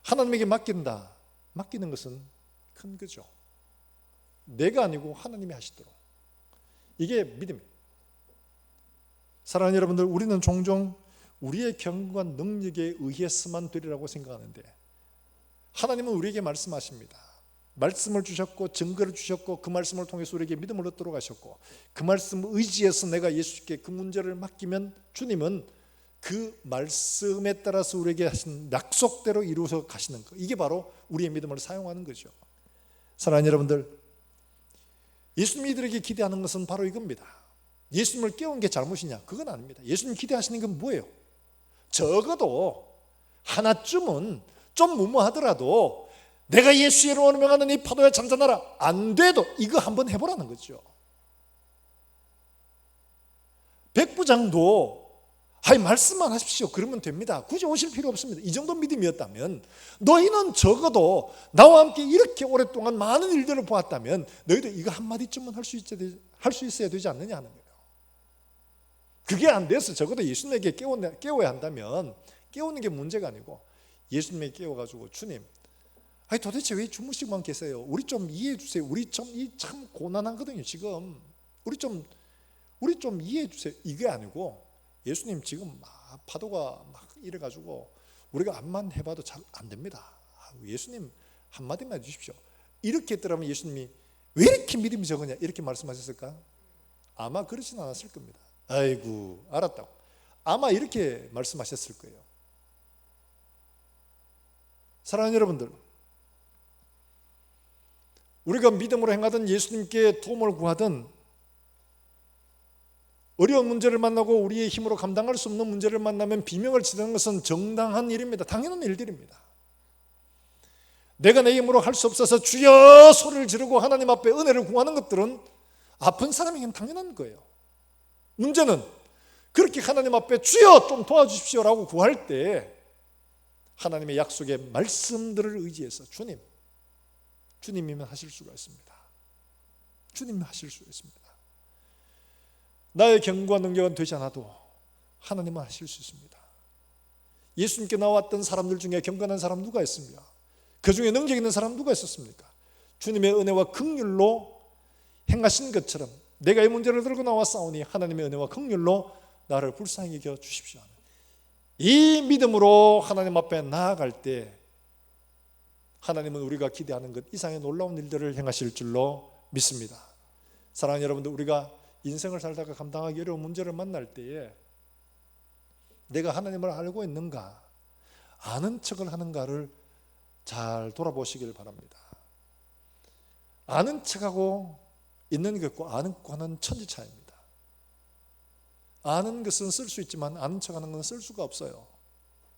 하나님에게 맡긴다. 맡기는 것은 큰 거죠. 내가 아니고 하나님이 하시도록. 이게 믿음이에요. 사랑하는 여러분들, 우리는 종종 우리의 경과 능력에 의해서만 되리라고 생각하는데 하나님은 우리에게 말씀하십니다. 말씀을 주셨고 증거를 주셨고 그 말씀을 통해서 우리에게 믿음을 얻도록 하셨고 그 말씀을 의지해서 내가 예수께 그 문제를 맡기면 주님은 그 말씀에 따라서 우리에게 하신 약속대로 이루어서 가시는 것. 이게 바로 우리의 믿음을 사용하는 거죠. 사랑하는 여러분들, 예수님이 이들에게 기대하는 것은 바로 이겁니다. 예수님을 깨운 게 잘못이냐? 그건 아닙니다. 예수님 기대하시는 건 뭐예요? 적어도 하나쯤은 좀 무모하더라도 내가 예수의 이름으로 명하는 이 파도야 잔잔하라. 안 돼도 이거 한번 해보라는 거죠. 백부장도 말씀만 하십시오. 그러면 됩니다. 굳이 오실 필요 없습니다. 이 정도 믿음이었다면 너희는 적어도 나와 함께 이렇게 오랫동안 많은 일들을 보았다면 너희도 이거 한마디쯤은 할 수 있어야 되지 않느냐 하는 거예요. 그게 안 돼서 적어도 예수님에게 깨워야 한다면 깨우는 게 문제가 아니고 예수님에게 깨워가지고 주님, 도대체 왜 주무시고만 계세요? 우리 좀 이해해 주세요. 우리 참 고난하거든요. 지금 우리 좀 이해해 주세요. 이게 아니고 예수님 지금 파도가 막 이래가지고 우리가 암만 해봐도 잘 안 됩니다. 예수님 한마디만 해주십시오. 이렇게 했더라면 예수님이 왜 이렇게 믿음이 적으냐 이렇게 말씀하셨을까? 아마 그러진 않았을 겁니다. 아이고 알았다고 아마 이렇게 말씀하셨을 거예요. 사랑하는 여러분들, 우리가 믿음으로 행하던 예수님께 도움을 구하던 어려운 문제를 만나고 우리의 힘으로 감당할 수 없는 문제를 만나면 비명을 지르는 것은 정당한 일입니다. 당연한 일들입니다. 내가 내 힘으로 할 수 없어서 주여 소리를 지르고 하나님 앞에 은혜를 구하는 것들은 아픈 사람에게는 당연한 거예요. 문제는 그렇게 하나님 앞에 주여 좀 도와주십시오라고 구할 때 하나님의 약속의 말씀들을 의지해서 주님이면 하실 수가 있습니다. 주님이 하실 수가 있습니다. 나의 경과 능력은 되지 않아도 하나님은 하실 수 있습니다. 예수님께 나왔던 사람들 중에 경건한 사람 누가 있습니까? 그 중에 능력 있는 사람 누가 있었습니까? 주님의 은혜와 긍휼로 행하신 것처럼 내가 이 문제를 들고 나와 싸우니 하나님의 은혜와 긍휼로 나를 불쌍히 여겨 주십시오. 이 믿음으로 하나님 앞에 나아갈 때 하나님은 우리가 기대하는 것 이상의 놀라운 일들을 행하실 줄로 믿습니다. 사랑하는 여러분들, 우리가 인생을 살다가 감당하기 어려운 문제를 만날 때에 내가 하나님을 알고 있는가, 아는 척을 하는가를 잘 돌아보시길 바랍니다. 아는 척하고 있는 것과 아는 것과는 천지 차이입니다. 아는 것은 쓸 수 있지만 아는 척하는 것은 쓸 수가 없어요.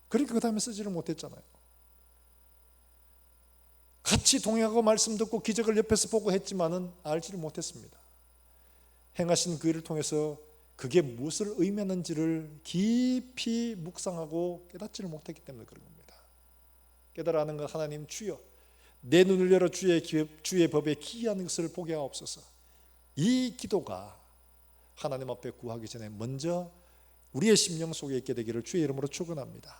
그러니까 그 다음에 쓰지를 못했잖아요. 같이 동행하고 말씀 듣고 기적을 옆에서 보고 했지만은 알지를 못했습니다. 행하신 그 일을 통해서 그게 무엇을 의미하는지를 깊이 묵상하고 깨닫지를 못했기 때문에 그런 겁니다. 깨달아 하는 것, 하나님 주여 내 눈을 열어 주의 법에 기이한 것을 보게 하옵소서. 이 기도가 하나님 앞에 구하기 전에 먼저 우리의 심령 속에 있게 되기를 주의 이름으로 축원합니다.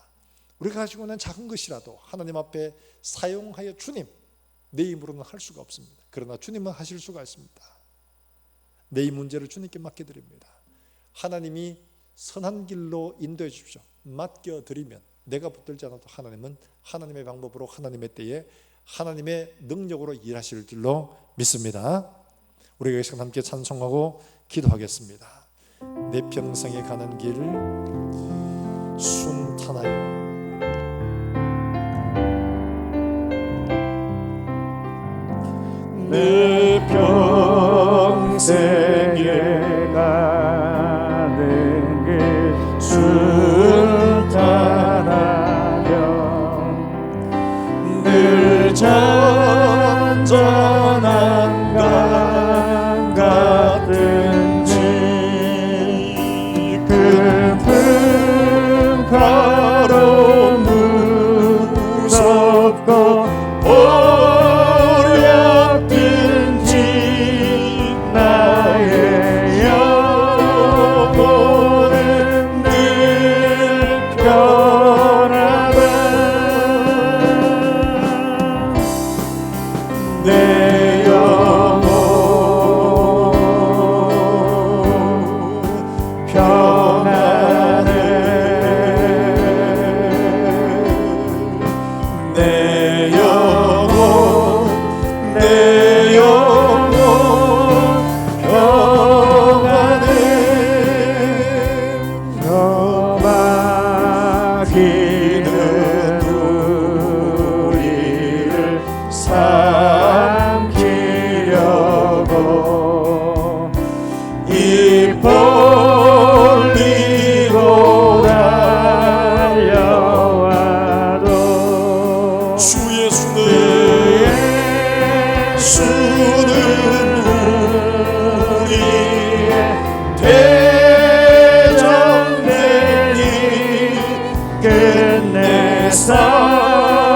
우리가 가지고 있는 작은 것이라도 하나님 앞에 사용하여 주님, 내 힘으로는 할 수가 없습니다. 그러나 주님은 하실 수가 있습니다. 내 이 문제를 주님께 맡겨드립니다. 하나님이 선한 길로 인도해 주십시오. 맡겨드리면 내가 붙들지 않아도 하나님은 하나님의 방법으로 하나님의 때에 하나님의 능력으로 일하실 줄로 믿습니다. 우리가 이 시간 함께 찬송하고 기도하겠습니다. 내 평생에 가는 길 순탄하여 내 평생에 가는 길 순탄하여 늘 잔잔한 강 같은지 깊은 가로 무섭고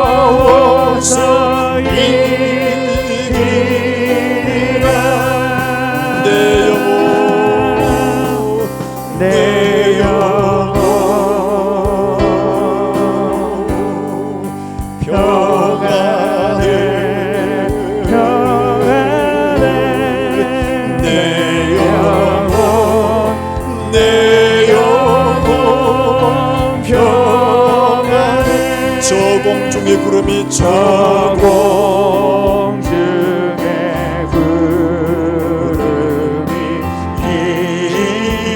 싸워서 이기리라. 내 영혼 평안해 평안해. 내 영혼 평안해. 저 공중의 구름이 저 공중의 구름이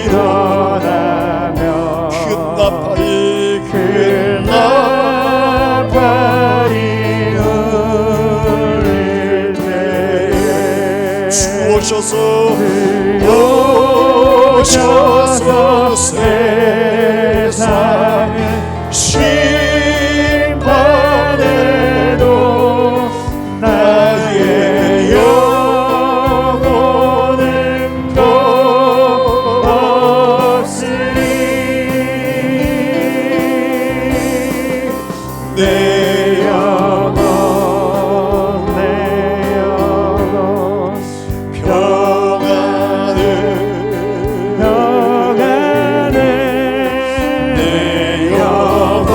일어나며 큰 나팔이 울릴 때에 주 오셔서 세상을 심판해도 나의 영혼은 없으리. 내 영혼 평안해 평안해. 내 영혼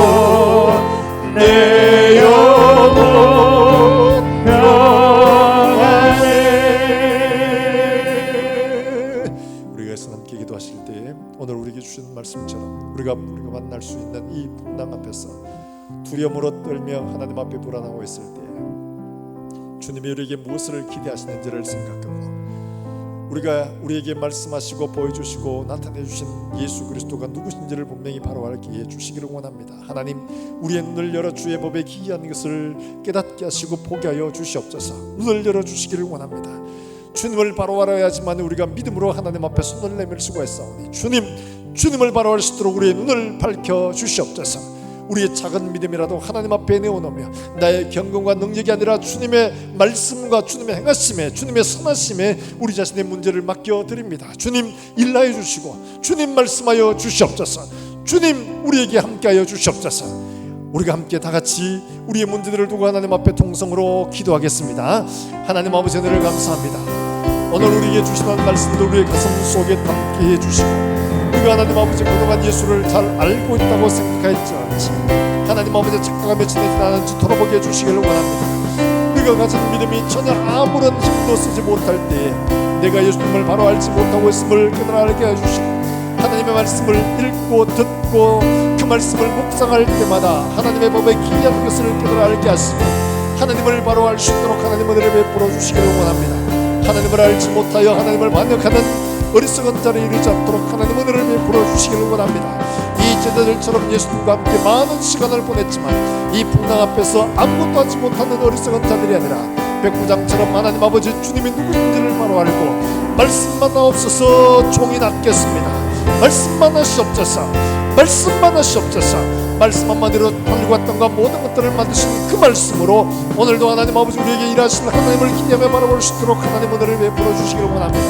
주신 말씀처럼 우리가 만날 수 있는 이 풍랑 앞에서 두려움으로 떨며 하나님 앞에 불안하고 있을 때 주님이 우리에게 무엇을 기대하시는지를 생각하고 우리에게 말씀하시고 보여주시고 나타내주신 예수 그리스도가 누구신지를 분명히 바로 알게 해주시기를 원합니다. 하나님, 우리의 눈을 열어 주의 법에 기이한 것을 깨닫게 하시고 보게 하여 주시옵소서. 눈을 열어주시기를 원합니다. 주님을 바로 알아야지만 우리가 믿음으로 하나님 앞에 손을 내밀 수가 있사오니 주님을 바로 알 수 있도록 우리의 눈을 밝혀 주시옵소서. 우리의 작은 믿음이라도 하나님 앞에 내어놓으며 나의 경건과 능력이 아니라 주님의 말씀과 주님의 행하심에, 주님의 선하심에 우리 자신의 문제를 맡겨드립니다. 주님 일하여 주시고 주님 말씀하여 주시옵소서. 주님 우리에게 함께하여 주시옵소서. 우리가 함께 다같이 우리의 문제들을 두고 하나님 앞에 통성으로 기도하겠습니다. 하나님 아버지, 은혜를 감사합니다. 오늘 우리에게 주시는 말씀도 우리의 가슴 속에 담게 해주시고, 우리가 하나님 아버지 그동안 예수를 잘 알고 있다고 생각했지 하나님 아버지 착각하며 지내지 않은지 돌아보게 해주시기를 원합니다. 우리가 가진 믿음이 전혀 아무런 힘도 쓰지 못할 때에 내가 예수님을 바로 알지 못하고 있음을 깨달아 알게 해주시고, 하나님의 말씀을 읽고 듣고 그 말씀을 묵상할 때마다 하나님의 법에 기이한 것을 깨달아 알게 하시고 하나님을 바로 알 수 있도록 하나님 은혜를 베풀어 주시기를 원합니다. 하나님을 알지 못하여 하나님을 반역하는 어리석은 자리에 이르지 않도록 하나님 은혜를 베풀어 주시기를 원합니다. 이 제자들처럼 예수님과 함께 많은 시간을 보냈지만 이 풍랑 앞에서 아무것도 하지 못하는 어리석은 자들이 아니라 백부장처럼 하나님 아버지 주님이 누구인지를 바로 알고 말씀만 하옵소서, 종이 낫겠습니다. 말씀만 하시옵소서. 말씀만 하시옵소서. 말씀 한마디로 하늘과 땅과 모든 것들을 만드신 그 말씀으로 오늘도 하나님 아버지 우리에게 일하시는 하나님을 기대하며 바라볼 수 있도록 하나님 은혜를 베풀어 주시기를 원합니다.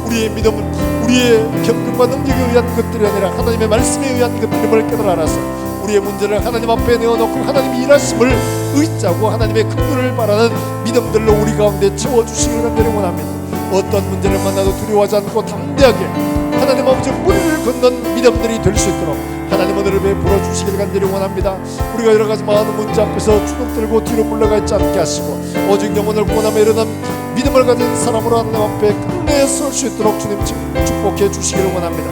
우리의 믿음은 우리의 경륜과 능력에 의한 것들이 아니라 하나님의 말씀에 의한 것들임을 깨달아 알아서 우리의 문제를 하나님 앞에 내어놓고 하나님의 일하심을 의지하고 하나님의 긍휼을 바라는 믿음들로 우리 가운데 채워주시기를 간절히 원합니다. 어떤 문제를 만나도 두려워하지 않고 담대하게 하나님 아버지 뿌리를 걷는 믿음들이 될 수 있도록 하나님 은혜를 베풀어 주시기를 간절히 원합니다. 우리가 여러 가지 많은 문제 앞에서 주눅 들고 뒤로 물러가 있지 않게 하시고 오직 영혼을 구원하며 이르는 믿음을 가진 사람으로 하나님 앞에 끝내 설 수 있도록 주님 축복해 주시기를 원합니다.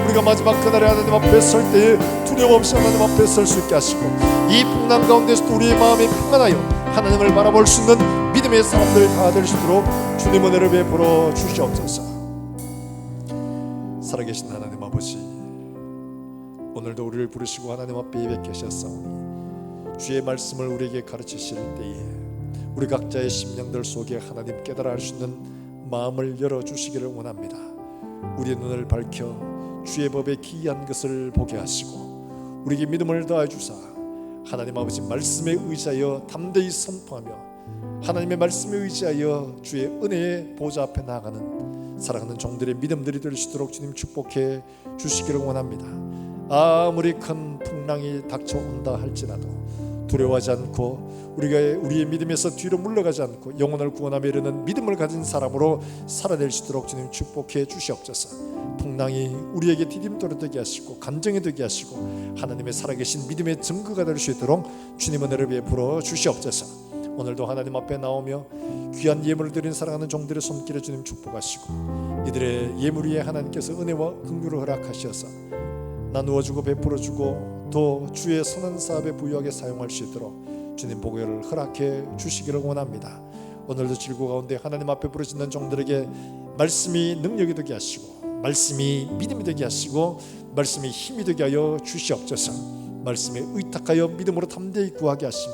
우리가 마지막 그날에 하나님 앞에 설 때에 두려움 없이 하나님 앞에 설 수 있게 하시고 이 풍랑 가운데서도 우리의 마음이 평안하여 하나님을 바라볼 수 있는 믿음의 사람들 다 될 수 있도록 주님 은혜를 베풀어 주시옵소서. 살아계신 하나님 아버지, 오늘도 우리를 부르시고 하나님 앞에 예배 계셨사오니 주의 말씀을 우리에게 가르치실 때에 우리 각자의 심령들 속에 하나님 깨달아 알 수 있는 마음을 열어주시기를 원합니다. 우리의 눈을 밝혀 주의 법에 기이한 것을 보게 하시고 우리에게 믿음을 더해 주사 하나님 아버지 말씀에 의지하여 담대히 선포하며 하나님의 말씀에 의지하여 주의 은혜의 보좌 앞에 나아가는 사랑하는 종들의 믿음들이 될 수 있도록 주님 축복해 주시기를 원합니다. 아무리 큰 풍랑이 닥쳐온다 할지라도 두려워하지 않고 우리의 믿음에서 뒤로 물러가지 않고 영혼을 구원하며 이르는 믿음을 가진 사람으로 살아낼 수 있도록 주님 축복해 주시옵소서. 풍랑이 우리에게 디딤돌이 되게 하시고 간증이 되게 하시고 하나님의 살아계신 믿음의 증거가 될 수 있도록 주님 은혜를 베풀어 주시옵소서. 오늘도 하나님 앞에 나오며 귀한 예물을 드린 사랑하는 종들의 손길에 주님 축복하시고 이들의 예물 위에 하나님께서 은혜와 긍휼을 허락하셔서 나누어주고 베풀어주고 또 주의 선한 사업에 부유하게 사용할 수 있도록 주님 복을 허락해 주시기를 원합니다. 오늘도 질고 가운데 하나님 앞에 부르짖는 종들에게 말씀이 능력이 되게 하시고 말씀이 믿음이 되게 하시고 말씀이 힘이 되게 하여 주시옵소서. 말씀에 의탁하여 믿음으로 담대히 구하게 하시며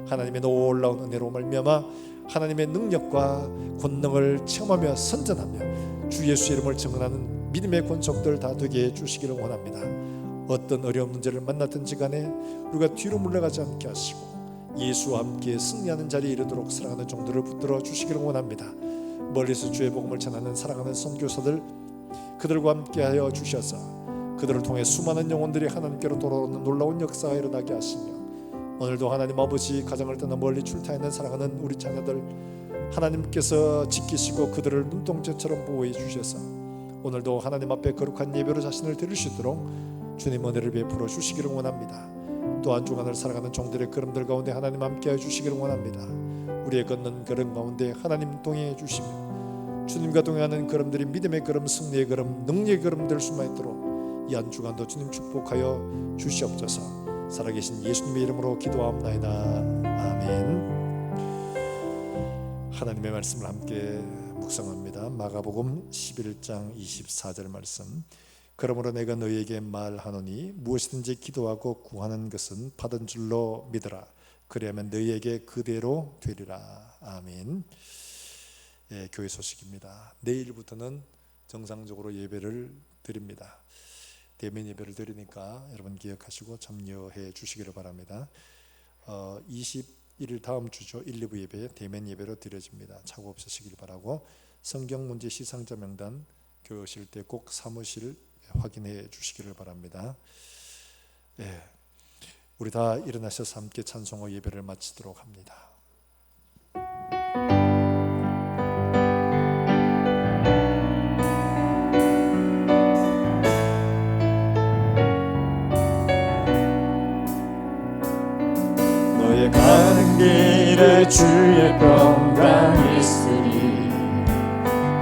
하나님의 놀라운 은혜로 말미암아 하나님의 능력과 권능을 체험하며 선전하며 주 예수의 이름을 증언하는 믿음의 권속들 다 되게 해주시기를 원합니다. 어떤 어려운 문제를 만났든지 간에 우리가 뒤로 물러가지 않게 하시고 예수와 함께 승리하는 자리에 이르도록 사랑하는 종들을 붙들어 주시기를 원합니다. 멀리서 주의 복음을 전하는 사랑하는 선교사들 그들과 함께하여 주셔서 그들을 통해 수많은 영혼들이 하나님께로 돌아오는 놀라운 역사가 일어나게 하시며 오늘도 하나님 아버지 가정을 떠나 멀리 출타하는 사랑하는 우리 자녀들 하나님께서 지키시고 그들을 눈동자처럼 보호해 주셔서 오늘도 하나님 앞에 거룩한 예배로 자신을 드릴 수 있도록 주님 은혜를 베풀어 주시기를 원합니다. 또한 주간을 살아가는 종들의 걸음들 가운데 하나님 함께해 주시기를 원합니다. 우리의 걷는 걸음 가운데 하나님 동행해 주시며 주님과 동행하는 걸음들이 믿음의 걸음, 승리의 걸음, 능력의 걸음 될 수만 있도록 이 한 주간도 주님 축복하여 주시옵소서. 살아계신 예수님의 이름으로 기도하옵나이다. 아멘. 하나님의 말씀을 함께 묵상합니다. 마가복음 11장 24절 말씀. 그러므로 내가 너희에게 말하노니 무엇이든지 기도하고 구하는 것은 받은 줄로 믿으라. 그리하면 너희에게 그대로 되리라. 아멘. 예, 교회 소식입니다. 내일부터는 정상적으로 예배를 드립니다. 대면 예배를 드리니까 여러분 기억하시고 참여해 주시기를 바랍니다. 21일 다음 주죠. 1, 2부 예배 대면 예배로 드려집니다. 착오 없으시길 바라고, 성경 문제 시상자 명단 교회 오실 때 꼭 사무실 확인해 주시기를 바랍니다. 예, 우리 다 일어나셔서 함께 찬송호 예배를 마치도록 합니다. 너의 가는 길에 주의 평강이 있으리.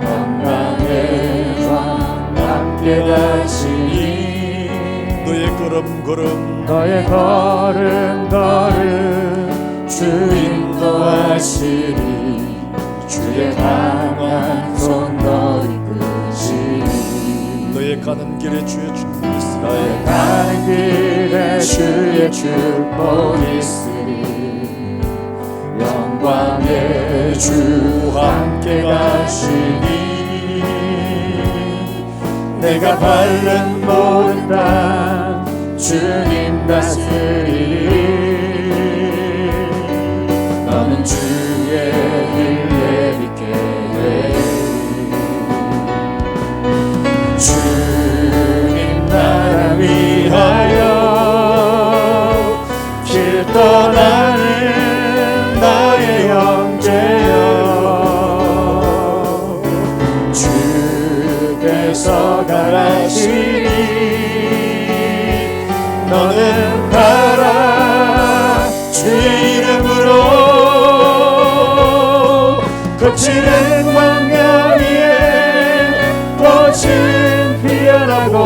평강의 왕 함께 가시니. 너의 걸음 너의 걸음 주 인도하시리. 주의 강한 손 너 이끄시리. 너의 가는 길에 주의 축복이 있으리. 너의 가는 길에 주의 축복이 있으리. 영광의 주 함께 가시니. 내가 밟는 모든 땅 주님 다스리리. 너는 주의 길 예비케 되리. 주님 나라 위하여 길 떠나는 나의 형제여. 주께서 가라시니. 너는 가라 주의 이름으로. 거칠은 광야 위에 꽃은 피어나고.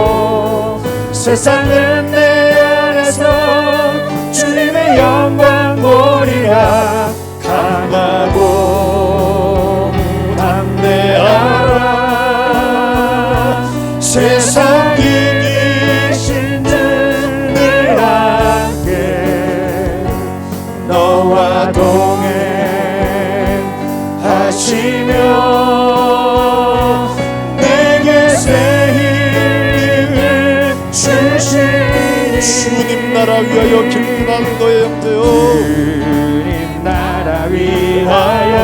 세상은 내 안에서 주님의 영광 보리라. 강하고 담대하라. 세상 이기신 주 늘 함께 너와 동행하시며 내게 새 힘을 주시니. 주님 나라 위하여 길 떠나는 너의 형제여. 주님 나라 위하여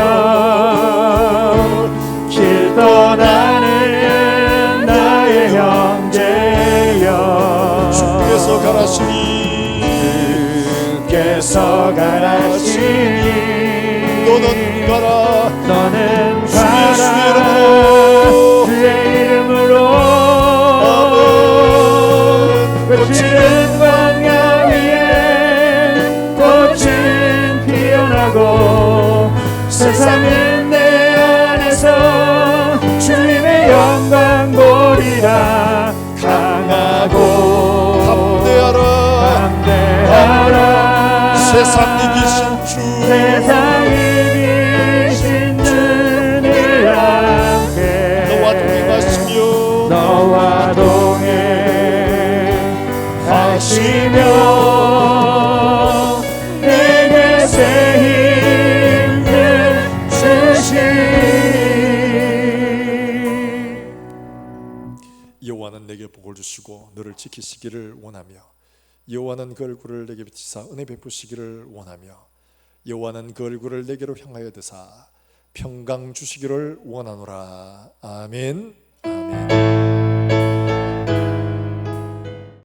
길 떠나는 나의 형제여. 주께서 가라시니. 주께서 가라시니. 너는 가라. 너는 주의 가라 이름으로. 주의 이름으로. 거칠은 광야 위에 꽃은 피어나고. 세상은 내 안에서 주님의 영광 보리라. 강하고 담대하라. 세상 이기신 주. 세상 이기신 주 늘 함께 너와 동행하시며. 너와 동행하시며 내게 새 힘을 주시니. 여호와는 내게 복을 주시고 너를 지키시기를 원하며, 여호와는 그 얼굴을 내게 비치사 은혜 베푸시기를 원하며, 여호와는 그 얼굴을 내게로 향하여 드사 평강 주시기를 원하노라. 아멘.